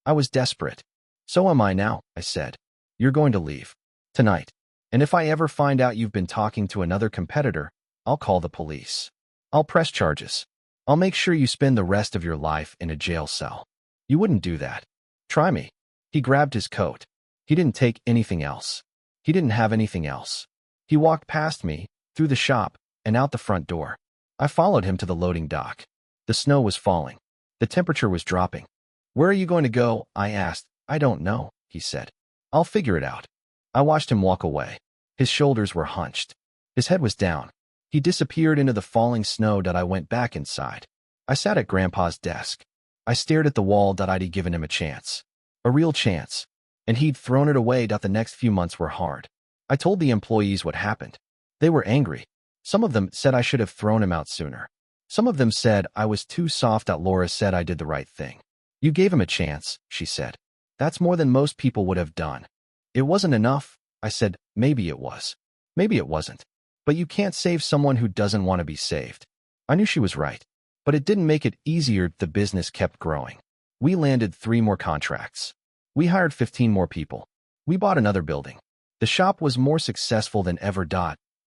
Speaker 1: I was desperate. So am I now, I said. You're going to leave. Tonight. And if I ever find out you've been talking to another competitor, I'll call the police. I'll press charges. I'll make sure you spend the rest of your life in a jail cell. You wouldn't do that. Try me. He grabbed his coat. He didn't take anything else. He didn't have anything else. He walked past me, through the shop, and out the front door. I followed him to the loading dock. The snow was falling. The temperature was dropping. Where are you going to go? I asked. I don't know, he said. I'll figure it out. I watched him walk away. His shoulders were hunched. His head was down. He disappeared into the falling snow. I went back inside. I sat at Grandpa's desk. I stared at the wall. I'd given him a chance. A real chance. And he'd thrown it away. The next few months were hard. I told the employees what happened. They were angry. Some of them said I should have thrown him out sooner. Some of them said I was too soft. Laura said I did the right thing. You gave him a chance, she said. That's more than most people would have done. It wasn't enough, I said. Maybe it was. Maybe it wasn't. But you can't save someone who doesn't want to be saved. I knew she was right. But it didn't make it easier. The business kept growing. We landed 3 more contracts. We hired 15 more people. We bought another building. The shop was more successful than ever.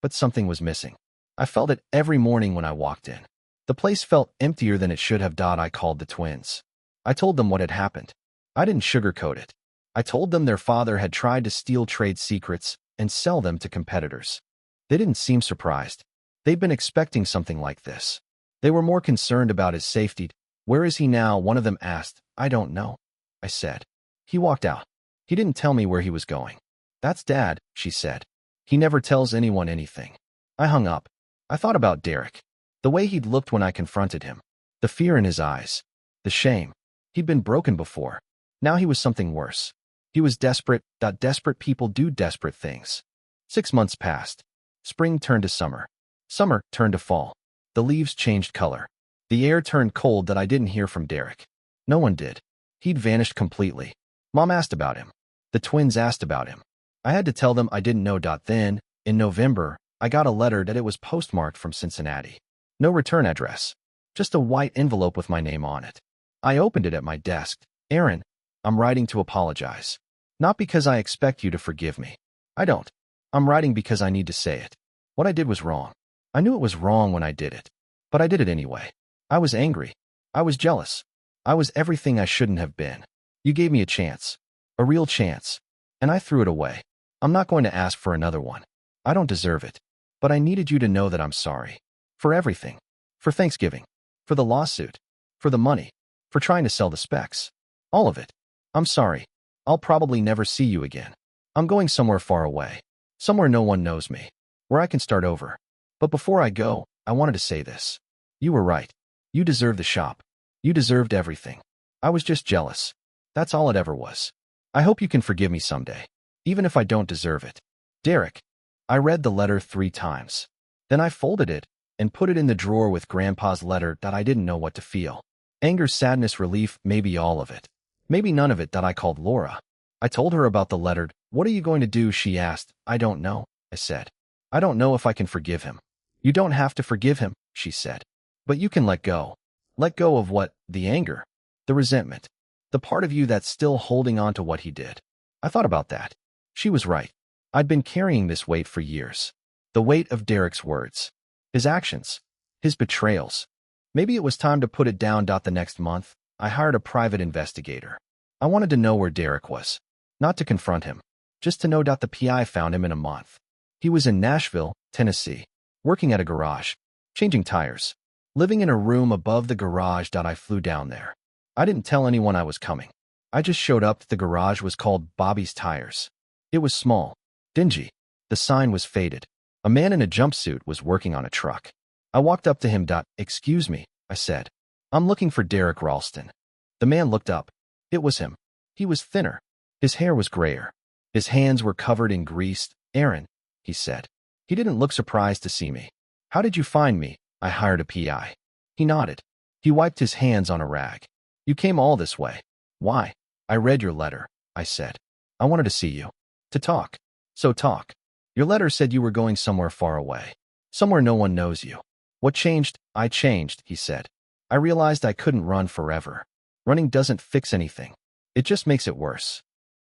Speaker 1: But something was missing. I felt it every morning when I walked in. The place felt emptier than it should have. I called the twins. I told them what had happened. I didn't sugarcoat it. I told them their father had tried to steal trade secrets and sell them to competitors. They didn't seem surprised. They'd been expecting something like this. They were more concerned about his safety. Where is he now? One of them asked. I don't know, I said. He walked out. He didn't tell me where he was going. That's Dad, she said. He never tells anyone anything. I hung up. I thought about Derek. The way he'd looked when I confronted him. The fear in his eyes. The shame. He'd been broken before. Now he was something worse. He was desperate. Desperate people do desperate things. 6 months passed. Spring turned to summer. Summer turned to fall. The leaves changed color. The air turned cold. I didn't hear from Derek. No one did. He'd vanished completely. Mom asked about him. The twins asked about him. I had to tell them I didn't know. Then, in November, I got a letter that it was postmarked from Cincinnati. No return address. Just a white envelope with my name on it. I opened it at my desk. Aaron, I'm writing to apologize. Not because I expect you to forgive me. I don't. I'm writing because I need to say it. What I did was wrong. I knew it was wrong when I did it. But I did it anyway. I was angry. I was jealous. I was everything I shouldn't have been. You gave me a chance. A real chance. And I threw it away. I'm not going to ask for another one. I don't deserve it. But I needed you to know that I'm sorry. For everything. For Thanksgiving. For the lawsuit. For the money. For trying to sell the specs. All of it. I'm sorry. I'll probably never see you again. I'm going somewhere far away. Somewhere no one knows me. Where I can start over. But before I go, I wanted to say this. You were right. You deserved the shop. You deserved everything. I was just jealous. That's all it ever was. I hope you can forgive me someday. Even if I don't deserve it. Derek. I read the letter 3 times. Then I folded it and put it in the drawer with Grandpa's letter. I didn't know what to feel. Anger, sadness, relief, maybe all of it. Maybe none of it. I called Laura. I told her about the letter. What are you going to do? She asked. I don't know, I said. I don't know if I can forgive him. You don't have to forgive him, she said. But you can let go. Let go of what? The anger. The resentment. The part of you that's still holding on to what he did. I thought about that. She was right. I'd been carrying this weight for years. The weight of Derek's words. His actions. His betrayals. Maybe it was time to put it down. The next month, I hired a private investigator. I wanted to know where Derek was. Not to confront him. Just to know. The PI found him in a month. He was in Nashville, Tennessee. Working at a garage. Changing tires. Living in a room above the garage. I flew down there. I didn't tell anyone I was coming. I just showed up. The garage was called Bobby's Tires. It was small. Dingy. The sign was faded. A man in a jumpsuit was working on a truck. I walked up to him. Excuse me, I said. I'm looking for Derek Ralston. The man looked up. It was him. He was thinner. His hair was grayer. His hands were covered in grease. Aaron, he said. He didn't look surprised to see me. How did you find me? I hired a PI. He nodded. He wiped his hands on a rag. You came all this way. Why? I read your letter, I said. I wanted to see you. To talk. So talk. Your letter said you were going somewhere far away. Somewhere no one knows you. What changed? I changed, he said. I realized I couldn't run forever. Running doesn't fix anything. It just makes it worse.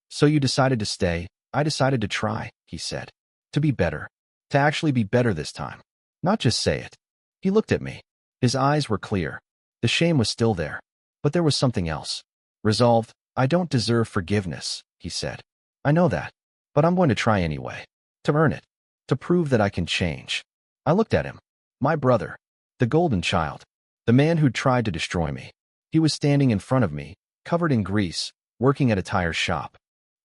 Speaker 1: So you decided to stay. I decided to try, he said. To be better. To actually be better this time. Not just say it. He looked at me. His eyes were clear. The shame was still there. But there was something else. Resolve. I don't deserve forgiveness, he said. I know that, but I'm going to try anyway. To earn it. To prove that I can change. I looked at him. My brother. The golden child. The man who'd tried to destroy me. He was standing in front of me, covered in grease, working at a tire shop.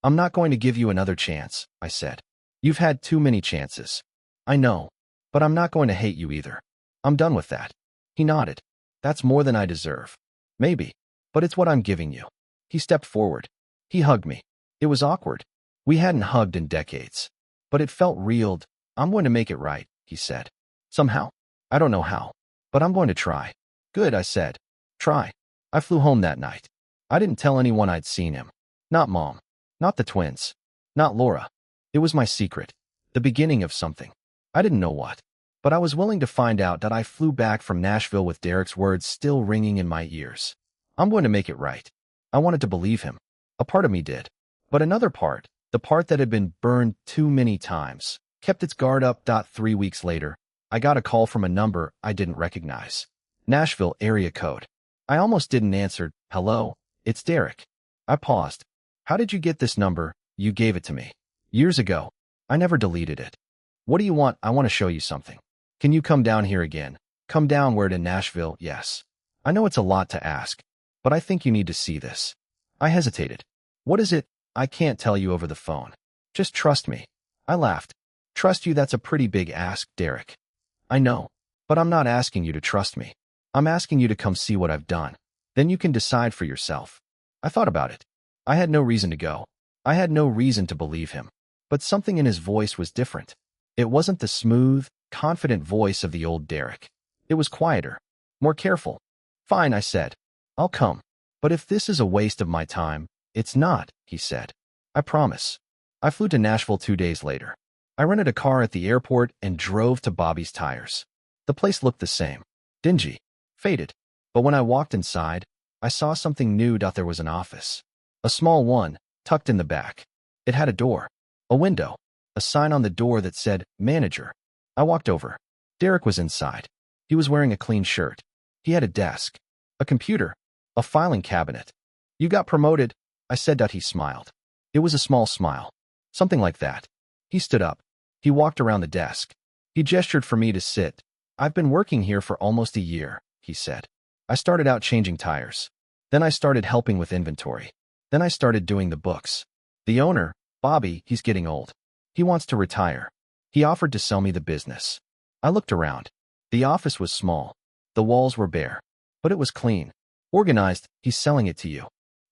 Speaker 1: I'm not going to give you another chance, I said. You've had too many chances. I know, but I'm not going to hate you either. I'm done with that. He nodded. That's more than I deserve. Maybe, but it's what I'm giving you. He stepped forward. He hugged me. It was awkward. We hadn't hugged in decades. But it felt real. I'm going to make it right, he said. Somehow. I don't know how, but I'm going to try. Good, I said. Try. I flew home that night. I didn't tell anyone I'd seen him. Not Mom. Not the twins. Not Laura. It was my secret. The beginning of something. I didn't know what. But I was willing to find out that I flew back from Nashville with Derek's words still ringing in my ears. I'm going to make it right. I wanted to believe him. A part of me did. But another part, the part that had been burned too many times, kept its guard up. 3 weeks later, I got a call from a number I didn't recognize. Nashville area code. I almost didn't answer. Hello, it's Derek. I paused. How did you get this number? You gave it to me. Years ago. I never deleted it. What do you want? I want to show you something. Can you come down here again? Come down where in Nashville? Yes. I know it's a lot to ask, but I think you need to see this. I hesitated. What is it? I can't tell you over the phone. Just trust me. I laughed. Trust you? That's a pretty big ask, Derek. I know, but I'm not asking you to trust me. I'm asking you to come see what I've done. Then you can decide for yourself. I thought about it. I had no reason to go. I had no reason to believe him. But something in his voice was different. It wasn't the smooth, confident voice of the old Derek. It was quieter, more careful. Fine, I said. I'll come. But if this is a waste of my time, it's not, he said. I promise. I flew to Nashville 2 days later. I rented a car at the airport and drove to Bobby's Tires. The place looked the same. Dingy. Faded. But when I walked inside, I saw something new. There was an office. A small one, tucked in the back. It had a door. A window. A sign on the door that said, Manager. I walked over. Derek was inside. He was wearing a clean shirt. He had a desk. A computer. A filing cabinet. You got promoted, I said. He smiled. It was a small smile. Something like that. He stood up. He walked around the desk. He gestured for me to sit. I've been working here for almost a year, he said. I started out changing tires. Then I started helping with inventory. Then I started doing the books. The owner, Bobby, he's getting old. He wants to retire. He offered to sell me the business. I looked around. The office was small. The walls were bare. But it was clean. Organized. He's selling it to you.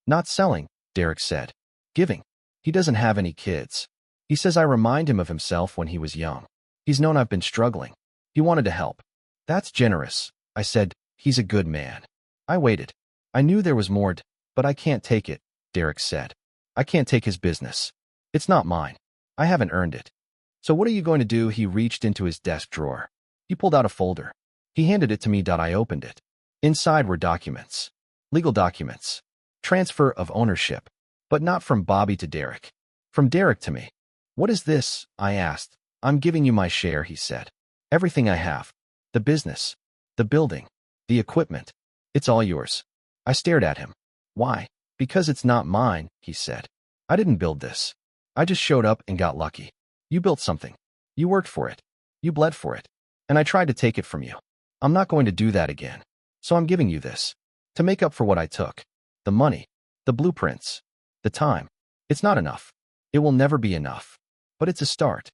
Speaker 1: Not selling, Derek said. Giving. He doesn't have any kids. He says I remind him of himself when he was young. He's known I've been struggling. He wanted to help. That's generous, I said. He's a good man. I waited. I knew there was more, but I can't take it, Derek said. I can't take his business. It's not mine. I haven't earned it. So what are you going to do? He reached into his desk drawer. He pulled out a folder. He handed it to me. I opened it. Inside were documents. Legal documents. Transfer of ownership. But not from Bobby to Derek. From Derek to me. What is this? I asked. I'm giving you my share, he said. Everything I have. The business. The building. The equipment. It's all yours. I stared at him. Why? Because it's not mine, he said. I didn't build this. I just showed up and got lucky. You built something. You worked for it. You bled for it. And I tried to take it from you. I'm not going to do that again. So I'm giving you this. To make up for what I took. The money. The blueprints. The time. It's not enough. It will never be enough. But it's a start.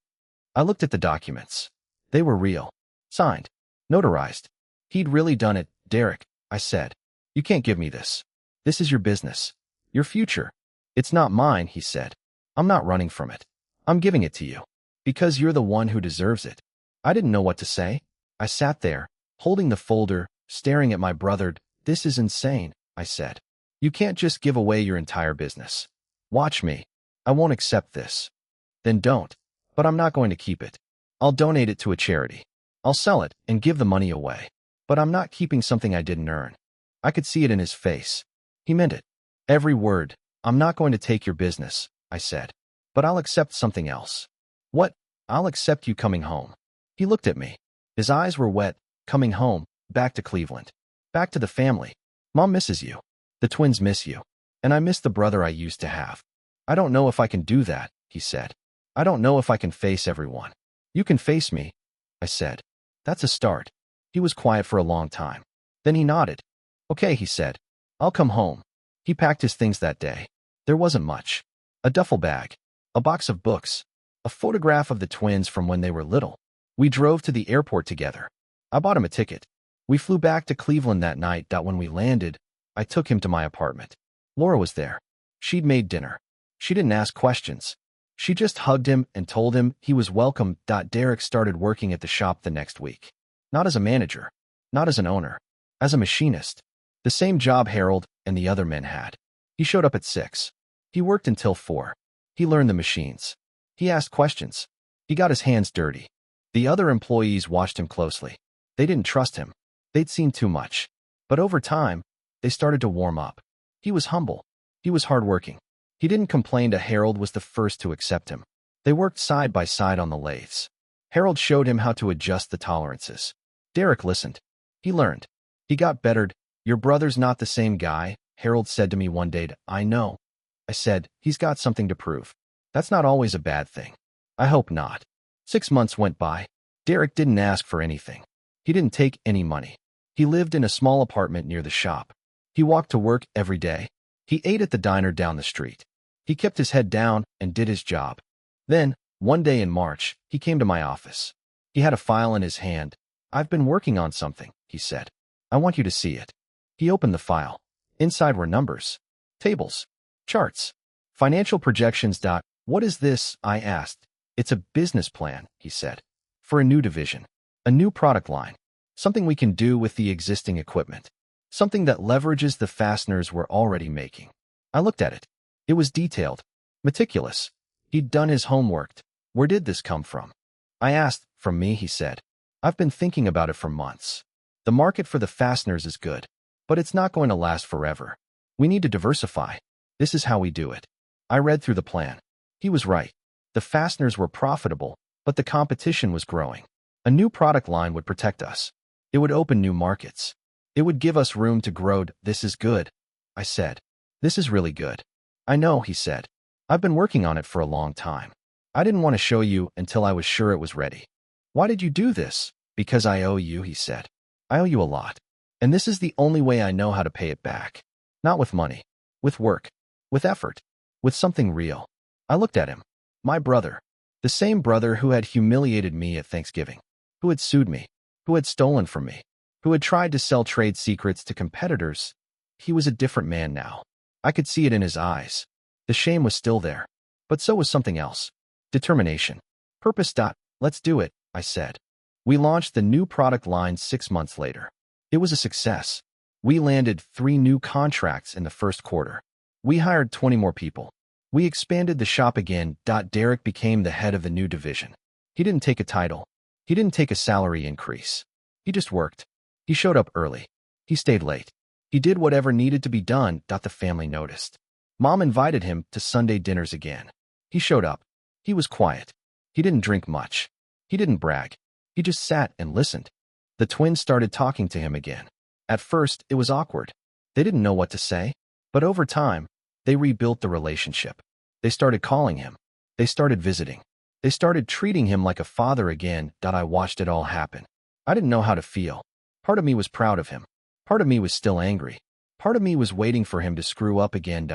Speaker 1: I looked at the documents. They were real. Signed. Notarized. He'd really done it. Derek, I said. You can't give me this. This is your business. Your future. It's not mine, he said. I'm not running from it. I'm giving it to you. Because you're the one who deserves it. I didn't know what to say. I sat there, holding the folder, staring at my brother. This is insane, I said. You can't just give away your entire business. Watch me. I won't accept this. Then don't. But I'm not going to keep it. I'll donate it to a charity. I'll sell it and give the money away. But I'm not keeping something I didn't earn. I could see it in his face. He meant it. Every word. I'm not going to take your business, I said. But I'll accept something else. What? I'll accept you coming home. He looked at me. His eyes were wet. Coming home. Back to Cleveland. Back to the family. Mom misses you. The twins miss you. And I miss the brother I used to have. I don't know if I can do that, he said. I don't know if I can face everyone. You can face me, I said. That's a start. He was quiet for a long time. Then he nodded. Okay, he said. I'll come home. He packed his things that day. There wasn't much. A duffel bag. A box of books. A photograph of the twins from when they were little. We drove to the airport together. I bought him a ticket. We flew back to Cleveland that night. When we landed, I took him to my apartment. Laura was there. She'd made dinner. She didn't ask questions. She just hugged him and told him he was welcome. Derek started working at the shop the next week. Not as a manager. Not as an owner. As a machinist. The same job Harold and the other men had. He showed up at 6. He worked until 4. He learned the machines. He asked questions. He got his hands dirty. The other employees watched him closely. They didn't trust him. They'd seen too much. But over time, they started to warm up. He was humble. He was hardworking. He didn't complain. Harold was the first to accept him. They worked side by side on the lathes. Harold showed him how to adjust the tolerances. Derek listened. He learned. He got bettered. Your brother's not the same guy, Harold said to me one day. I know. I said, he's got something to prove. That's not always a bad thing. I hope not. 6 months went by. Derek didn't ask for anything. He didn't take any money. He lived in a small apartment near the shop. He walked to work every day. He ate at the diner down the street. He kept his head down and did his job. Then, one day in March, he came to my office. He had a file in his hand. I've been working on something, he said. I want you to see it. He opened the file. Inside were numbers, tables, charts, financial projections. What is this? I asked. It's a business plan, he said. For a new division, a new product line, something we can do with the existing equipment, something that leverages the fasteners we're already making. I looked at it. It was detailed, meticulous. He'd done his homework. Where did this come from? I asked. From me, he said. I've been thinking about it for months. The market for the fasteners is good, but it's not going to last forever. We need to diversify. This is how we do it. I read through the plan. He was right. The fasteners were profitable, but the competition was growing. A new product line would protect us. It would open new markets. It would give us room to grow. This is good, I said. This is really good. I know, he said. I've been working on it for a long time. I didn't want to show you until I was sure it was ready. Why did you do this? Because I owe you, he said. I owe you a lot. And this is the only way I know how to pay it back. Not with money. With work. With effort. With something real. I looked at him. My brother. The same brother who had humiliated me at Thanksgiving. Who had sued me. Who had stolen from me. Who had tried to sell trade secrets to competitors. He was a different man now. I could see it in his eyes. The shame was still there. But so was something else. Determination. Purpose. Let's do it, I said. We launched the new product line 6 months later. It was a success. We landed 3 new contracts in the first quarter. We hired 20 more people. We expanded the shop again. Derek became the head of the new division. He didn't take a title. He didn't take a salary increase. He just worked. He showed up early. He stayed late. He did whatever needed to be done. The family noticed. Mom invited him to Sunday dinners again. He showed up. He was quiet. He didn't drink much. He didn't brag. He just sat and listened. The twins started talking to him again. At first, it was awkward. They didn't know what to say. But over time, they rebuilt the relationship. They started calling him. They started visiting. They started treating him like a father again. I watched it all happen. I didn't know how to feel. Part of me was proud of him. Part of me was still angry. Part of me was waiting for him to screw up again.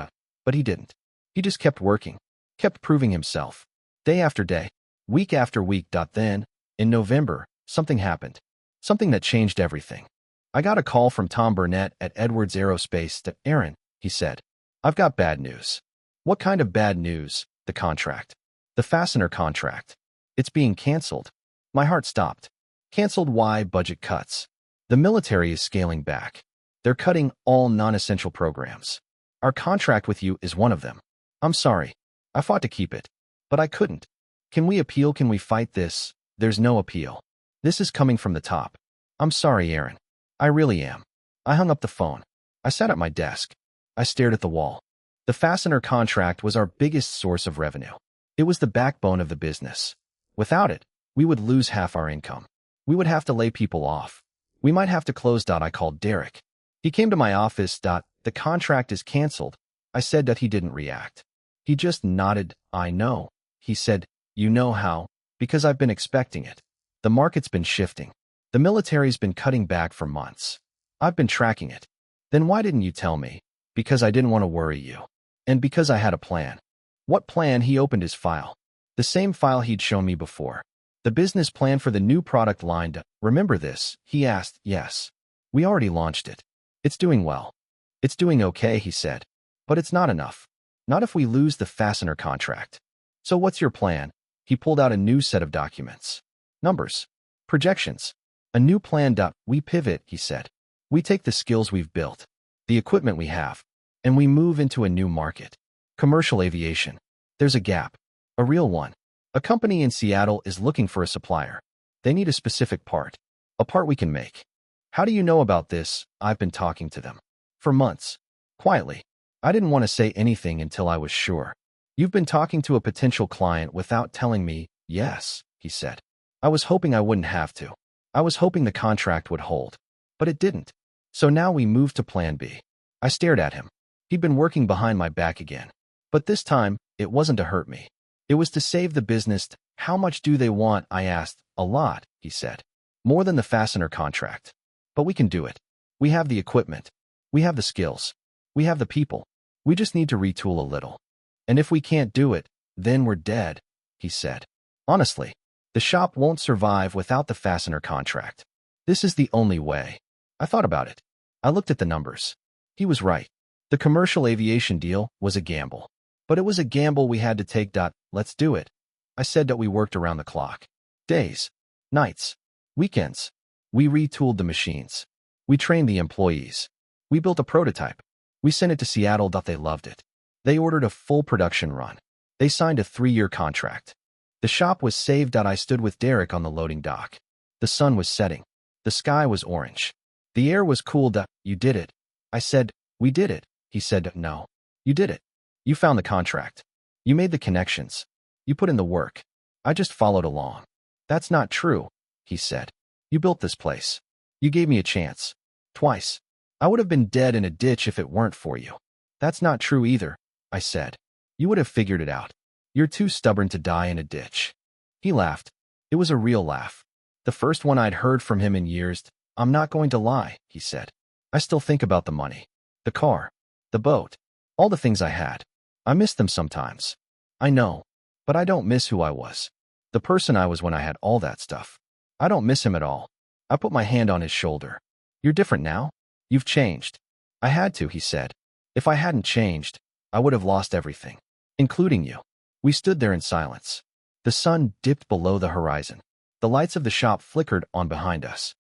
Speaker 1: But he didn't. He just kept working. Kept proving himself. Day after day. Week after week. Then, in November, something happened. Something that changed everything. I got a call from Tom Burnett at Edwards Aerospace. Aaron, he said, I've got bad news. What kind of bad news? The contract. The fastener contract. It's being canceled. My heart stopped. Canceled? Why? Budget cuts. The military is scaling back. They're cutting all non-essential programs. Our contract with you is one of them. I'm sorry. I fought to keep it. But I couldn't. Can we appeal? Can we fight this? There's no appeal. This is coming from the top. I'm sorry, Aaron. I really am. I hung up the phone. I sat at my desk. I stared at the wall. The fastener contract was our biggest source of revenue. It was the backbone of the business. Without it, we would lose half our income. We would have to lay people off. We might have to close. I called Derek. He came to my office. The contract is canceled. I said that. He didn't react. He just nodded. I know. He said, you know how? Because I've been expecting it. The market's been shifting. The military's been cutting back for months. I've been tracking it. Then why didn't you tell me? Because I didn't want to worry you. And because I had a plan. What plan? He opened his file. The same file he'd shown me before. The business plan for the new product line. Remember this? He asked. Yes. We already launched it. It's doing well. It's doing okay, he said. But it's not enough. Not if we lose the fastener contract. So what's your plan? He pulled out a new set of documents. Numbers. Projections. A new plan. We pivot, he said. We take the skills we've built, the equipment we have, and we move into a new market. Commercial aviation. There's a gap. A real one. A company in Seattle is looking for a supplier. They need a specific part. A part we can make. How do you know about this? I've been talking to them. For months. Quietly. I didn't want to say anything until I was sure. You've been talking to a potential client without telling me. Yes, he said. I was hoping I wouldn't have to. I was hoping the contract would hold. But it didn't. So now we moved to plan B. I stared at him. He'd been working behind my back again. But this time, it wasn't to hurt me. It was to save the business. How much do they want? I asked. A lot, he said. More than the fastener contract. But we can do it. We have the equipment. We have the skills. We have the people. We just need to retool a little. And if we can't do it, then we're dead, he said. Honestly, the shop won't survive without the fastener contract. This is the only way. I thought about it. I looked at the numbers. He was right. The commercial aviation deal was a gamble. But it was a gamble we had to take. Let's do it. I said that we worked around the clock. Days, nights, weekends. We retooled the machines. We trained the employees. We built a prototype. We sent it to Seattle. They loved it. They ordered a full production run. They signed a 3-year contract. The shop was saved. I stood with Derek on the loading dock. The sun was setting. The sky was orange. The air was cool. You did it. I said, we did it. He said, no. You did it. You found the contract. You made the connections. You put in the work. I just followed along. That's not true, he said. You built this place. You gave me a chance. Twice. I would have been dead in a ditch if it weren't for you. That's not true either, I said. You would have figured it out. You're too stubborn to die in a ditch. He laughed. It was a real laugh. The first one I'd heard from him in years. I'm not going to lie, he said. I still think about the money, the car, the boat, all the things I had. I miss them sometimes. I know, but I don't miss who I was. The person I was when I had all that stuff. I don't miss him at all. I put my hand on his shoulder. You're different now. You've changed. I had to, he said. If I hadn't changed, I would have lost everything, including you. We stood there in silence. The sun dipped below the horizon. The lights of the shop flickered on behind us.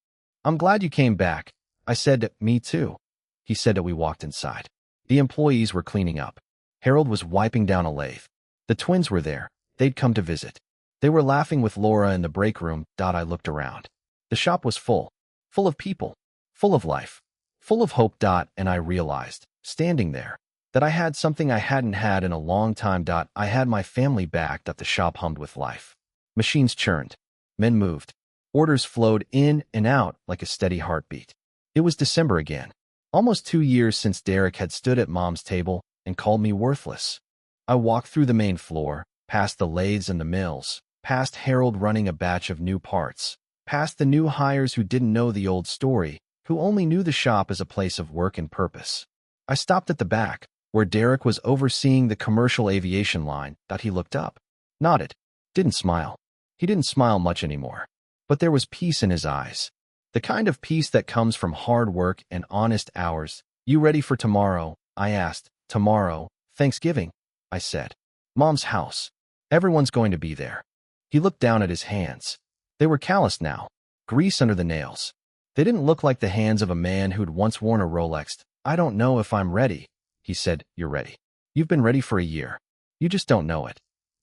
Speaker 1: I'm glad you came back. I said, me too. He said that we walked inside. The employees were cleaning up. Harold was wiping down a lathe. The twins were there. They'd come to visit. They were laughing with Laura in the break room. I looked around. The shop was full. Full of people. Full of life. Full of hope. And I realized, standing there, that I had something I hadn't had in a long time. I had my family back. The shop hummed with life. Machines churned. Men moved. Orders flowed in and out like a steady heartbeat. It was December again. Almost 2 years since Derek had stood at Mom's table and called me worthless. I walked through the main floor, past the lathes and the mills, past Harold running a batch of new parts, past the new hires who didn't know the old story, who only knew the shop as a place of work and purpose. I stopped at the back, where Derek was overseeing the commercial aviation line. He looked up, nodded, didn't smile. He didn't smile much anymore. But there was peace in his eyes. The kind of peace that comes from hard work and honest hours. You ready for tomorrow? I asked. Tomorrow, Thanksgiving, I said. Mom's house. Everyone's going to be there. He looked down at his hands. They were calloused now, grease under the nails. They didn't look like the hands of a man who'd once worn a Rolex. I don't know if I'm ready, he said. You're ready. You've been ready for a year. You just don't know it.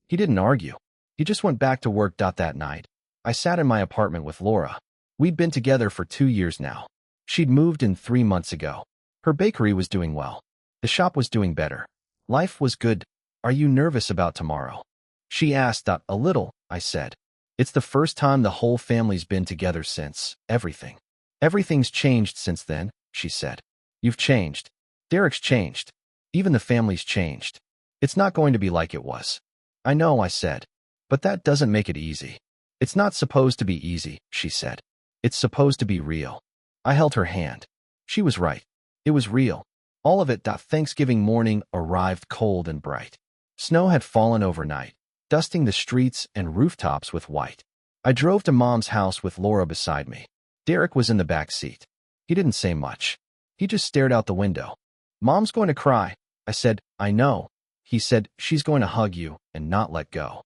Speaker 1: He didn't argue. He just went back to work. That night, I sat in my apartment with Laura. We'd been together for 2 years now. She'd moved in 3 months ago. Her bakery was doing well. The shop was doing better. Life was good. Are you nervous about tomorrow? She asked. A little, I said. It's the first time the whole family's been together since everything. Everything's changed since then, she said. You've changed. Derek's changed. Even the family's changed. It's not going to be like it was. I know, I said. But that doesn't make it easy. It's not supposed to be easy, she said. It's supposed to be real. I held her hand. She was right. It was real. All of it. Thanksgiving morning arrived cold and bright. Snow had fallen overnight, dusting the streets and rooftops with white. I drove to Mom's house with Laura beside me. Derek was in the back seat. He didn't say much. He just stared out the window. Mom's going to cry. I said, I know. He said, she's going to hug you and not let go.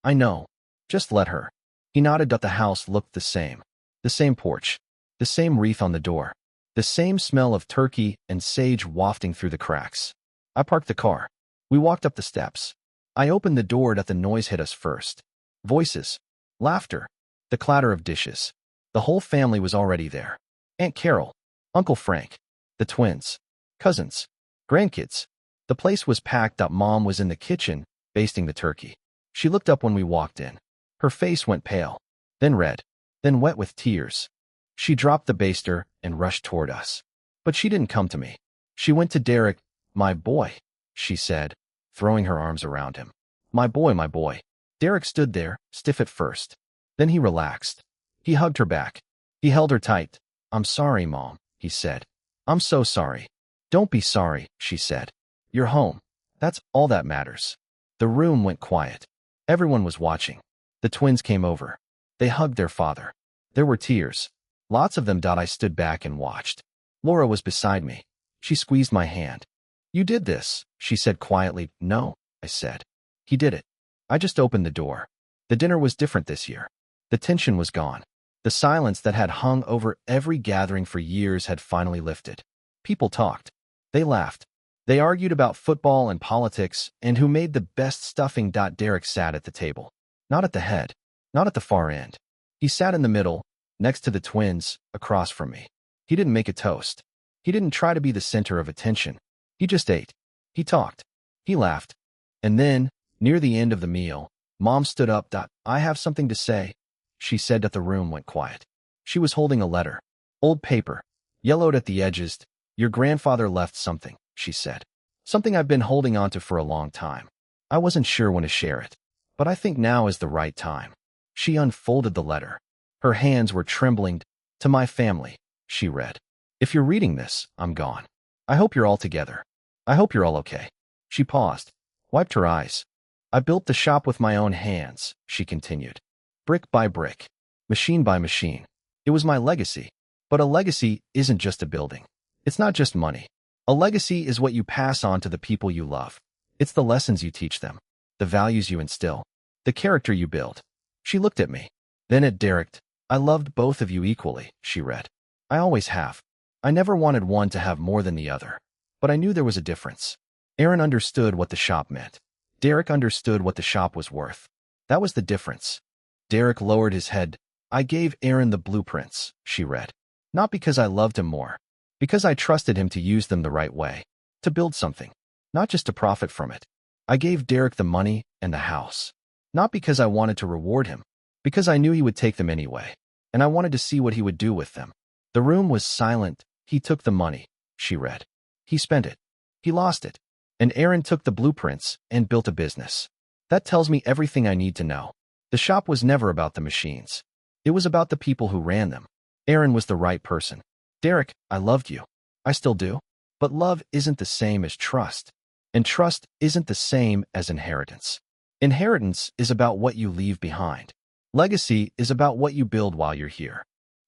Speaker 1: I know. Just let her. He nodded. The house looked the same. The same porch. The same wreath on the door. The same smell of turkey and sage wafting through the cracks. I parked the car. We walked up the steps. I opened the door. The noise hit us first. Voices. Laughter. The clatter of dishes. The whole family was already there. Aunt Carol. Uncle Frank. The twins. Cousins. Grandkids. The place was packed. Mom was in the kitchen, basting the turkey. She looked up when we walked in. Her face went pale, then red, then wet with tears. She dropped the baster and rushed toward us. But she didn't come to me. She went to Derek. My boy, she said, throwing her arms around him. My boy, my boy. Derek stood there, stiff at first. Then he relaxed. He hugged her back. He held her tight. I'm sorry, Mom, he said. I'm so sorry. Don't be sorry, she said. You're home. That's all that matters. The room went quiet. Everyone was watching. The twins came over. They hugged their father. There were tears. Lots of them. I stood back and watched. Laura was beside me. She squeezed my hand. You did this, she said quietly. No, I said. He did it. I just opened the door. The dinner was different this year. The tension was gone. The silence that had hung over every gathering for years had finally lifted. People talked. They laughed. They argued about football and politics and who made the best stuffing. Derek sat at the table. Not at the head. Not at the far end. He sat in the middle, next to the twins, across from me. He didn't make a toast. He didn't try to be the center of attention. He just ate. He talked. He laughed. And then, near the end of the meal, Mom stood up. I have something to say, she said. The room went quiet. She was holding a letter. Old paper. Yellowed at the edges. Your grandfather left something, she said. Something I've been holding onto for a long time. I wasn't sure when to share it, but I think now is the right time. She unfolded the letter. Her hands were trembling. To my family, she read. If you're reading this, I'm gone. I hope you're all together. I hope you're all okay. She paused, wiped her eyes. I built the shop with my own hands, she continued. Brick by brick, machine by machine. It was my legacy. But a legacy isn't just a building. It's not just money. A legacy is what you pass on to the people you love. It's the lessons you teach them, the values you instill, the character you build. She looked at me, then at Derek. I loved both of you equally, she read. I always have. I never wanted one to have more than the other. But I knew there was a difference. Aaron understood what the shop meant. Derek understood what the shop was worth. That was the difference. Derek lowered his head. I gave Aaron the blueprints, she read. Not because I loved him more. Because I trusted him to use them the right way. To build something. Not just to profit from it. I gave Derek the money and the house. Not because I wanted to reward him. Because I knew he would take them anyway. And I wanted to see what he would do with them. The room was silent. He took the money, she read. He spent it. He lost it. And Aaron took the blueprints and built a business. That tells me everything I need to know. The shop was never about the machines. It was about the people who ran them. Aaron was the right person. Derek, I loved you. I still do. But love isn't the same as trust. And trust isn't the same as inheritance. Inheritance is about what you leave behind. Legacy is about what you build while you're here.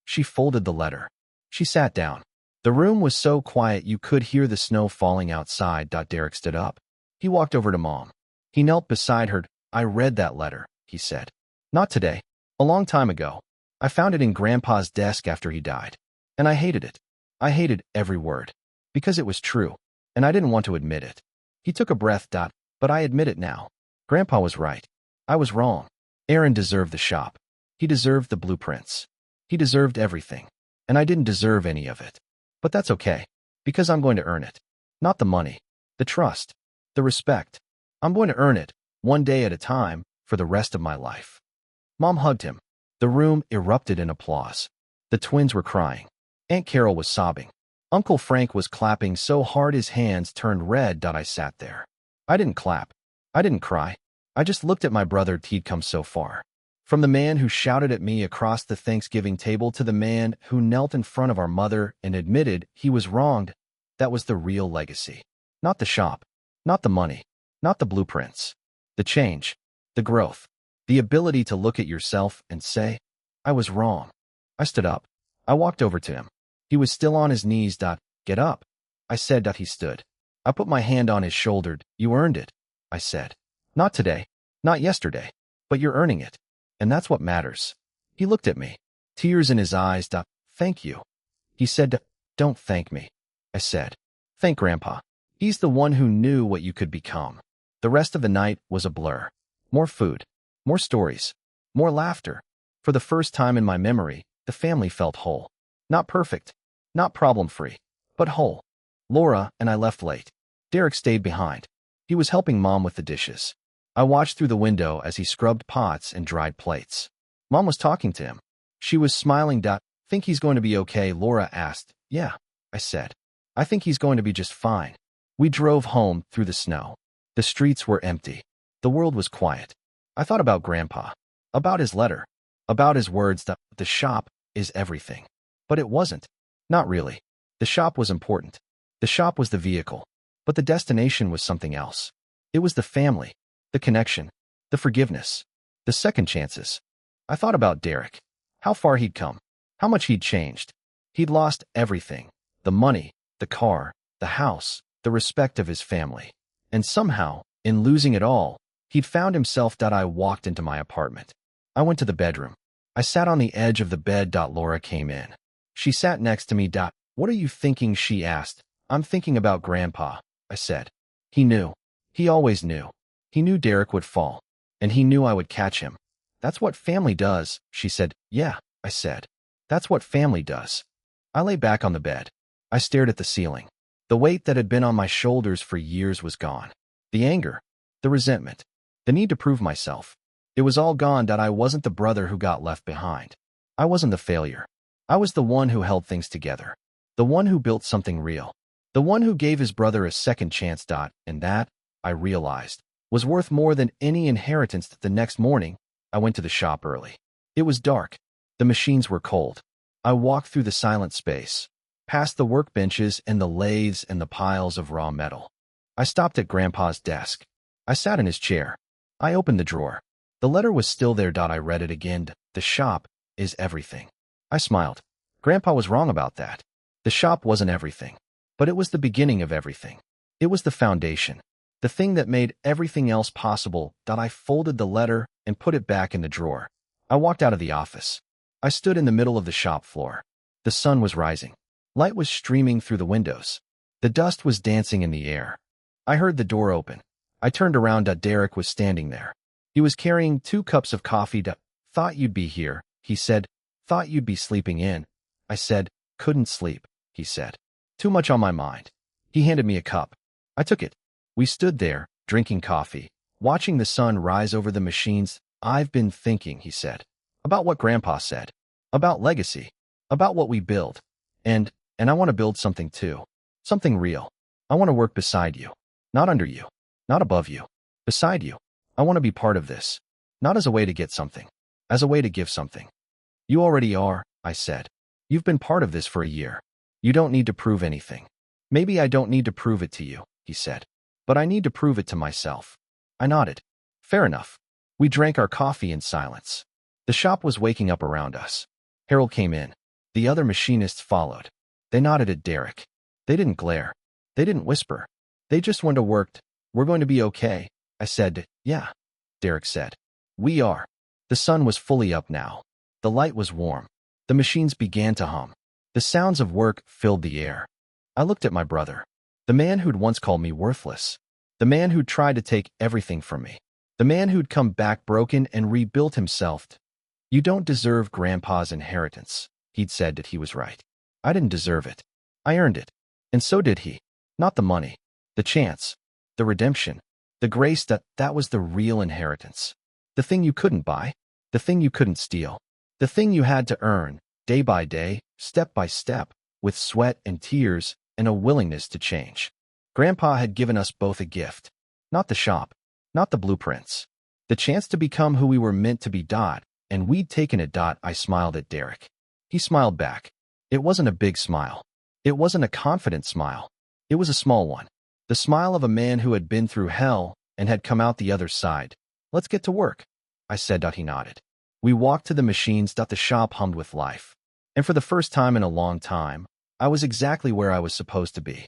Speaker 1: She folded the letter. She sat down. The room was so quiet you could hear the snow falling outside. Derek stood up. He walked over to Mom. He knelt beside her. I read that letter, he said. Not today. A long time ago. I found it in Grandpa's desk after he died. And I hated it. I hated every word. Because it was true. And I didn't want to admit it. He took a breath. But I admit it now. Grandpa was right. I was wrong. Aaron deserved the shop. He deserved the blueprints. He deserved everything. And I didn't deserve any of it. But that's okay. Because I'm going to earn it. Not the money. The trust. The respect. I'm going to earn it, one day at a time, for the rest of my life. Mom hugged him. The room erupted in applause. The twins were crying. Aunt Carol was sobbing. Uncle Frank was clapping so hard his hands turned red that I sat there. I didn't clap. I didn't cry. I just looked at my brother. He'd come so far. From the man who shouted at me across the Thanksgiving table to the man who knelt in front of our mother and admitted he was wronged. That was the real legacy. Not the shop. Not the money. Not the blueprints. The change. The growth. The ability to look at yourself and say, I was wrong. I stood up. I walked over to him. He was still on his knees. Get up. I said. He stood. I put my hand on his shoulder. You earned it, I said. Not today. Not yesterday. But you're earning it. And that's what matters. He looked at me. Tears in his eyes. Thank you. He said. Don't thank me. I said. Thank Grandpa. He's the one who knew what you could become. The rest of the night was a blur. More food. More stories. More laughter. For the first time in my memory, the family felt whole. Not perfect. Not problem-free. But whole. Laura and I left late. Derek stayed behind. He was helping Mom with the dishes. I watched through the window as he scrubbed pots and dried plates. Mom was talking to him. She was smiling. Think he's going to be okay? Laura asked. Yeah, I said. I think he's going to be just fine. We drove home through the snow. The streets were empty. The world was quiet. I thought about Grandpa. About his letter. About his words. The shop is everything. But it wasn't. Not really. The shop was important. The shop was the vehicle. But the destination was something else. It was the family. The connection. The forgiveness. The second chances. I thought about Derek. How far he'd come. How much he'd changed. He'd lost everything. The money. The car. The house. The respect of his family. And somehow, in losing it all, he'd found himself. I walked into my apartment. I went to the bedroom. I sat on the edge of the bed. Laura came in. She sat next to me. What are you thinking? She asked. I'm thinking about Grandpa, I said. He knew. He always knew. He knew Derek would fall. And he knew I would catch him. That's what family does, she said. Yeah, I said. That's what family does. I lay back on the bed. I stared at the ceiling. The weight that had been on my shoulders for years was gone. The anger. The resentment. The need to prove myself. It was all gone. I wasn't the brother who got left behind. I wasn't the failure. I was the one who held things together. The one who built something real. The one who gave his brother a second chance. And that, I realized, was worth more than any inheritance. The next morning, I went to the shop early. It was dark. The machines were cold. I walked through the silent space, past the workbenches and the lathes and the piles of raw metal. I stopped at Grandpa's desk. I sat in his chair. I opened the drawer. The letter was still there. I read it again. The shop is everything. I smiled. Grandpa was wrong about that. The shop wasn't everything. But it was the beginning of everything. It was the foundation. The thing that made everything else possible. I folded the letter and put it back in the drawer. I walked out of the office. I stood in the middle of the shop floor. The sun was rising. Light was streaming through the windows. The dust was dancing in the air. I heard the door open. I turned around. Derek was standing there. He was carrying 2 cups of coffee. Thought you'd be here, he said. Thought you'd be sleeping in. I said, couldn't sleep, he said. Too much on my mind. He handed me a cup. I took it. We stood there, drinking coffee, watching the sun rise over the machines. I've been thinking, he said, about what Grandpa said, about legacy, about what we build. And I want to build something too. Something real. I want to work beside you. Not under you. Not above you. Beside you. I want to be part of this. Not as a way to get something. As a way to give something. You already are, I said. You've been part of this for a year. You don't need to prove anything. Maybe I don't need to prove it to you, he said. But I need to prove it to myself. I nodded. Fair enough. We drank our coffee in silence. The shop was waking up around us. Harold came in. The other machinists followed. They nodded at Derek. They didn't glare. They didn't whisper. They just went to work. We're going to be okay, I said. Yeah, Derek said. We are. The sun was fully up now. The light was warm. The machines began to hum. The sounds of work filled the air. I looked at my brother. The man who'd once called me worthless. The man who'd tried to take everything from me. The man who'd come back broken and rebuilt himself. You don't deserve Grandpa's inheritance, he'd said. That he was right. I didn't deserve it. I earned it. And so did he. Not the money. The chance. The redemption. The grace. That was the real inheritance. The thing you couldn't buy. The thing you couldn't steal. The thing you had to earn, day by day, step by step. with sweat and tears and a willingness to change. Grandpa had given us both a gift. Not the shop, not the blueprints. The chance to become who we were meant to be. And we'd taken it. I smiled at Derek. He smiled back. It wasn't a big smile. It wasn't a confident smile. It was a small one. The smile of a man who had been through hell and had come out the other side. Let's get to work, I said. He nodded. We walked to the machines. The shop hummed with life. And for the first time in a long time, I was exactly where I was supposed to be.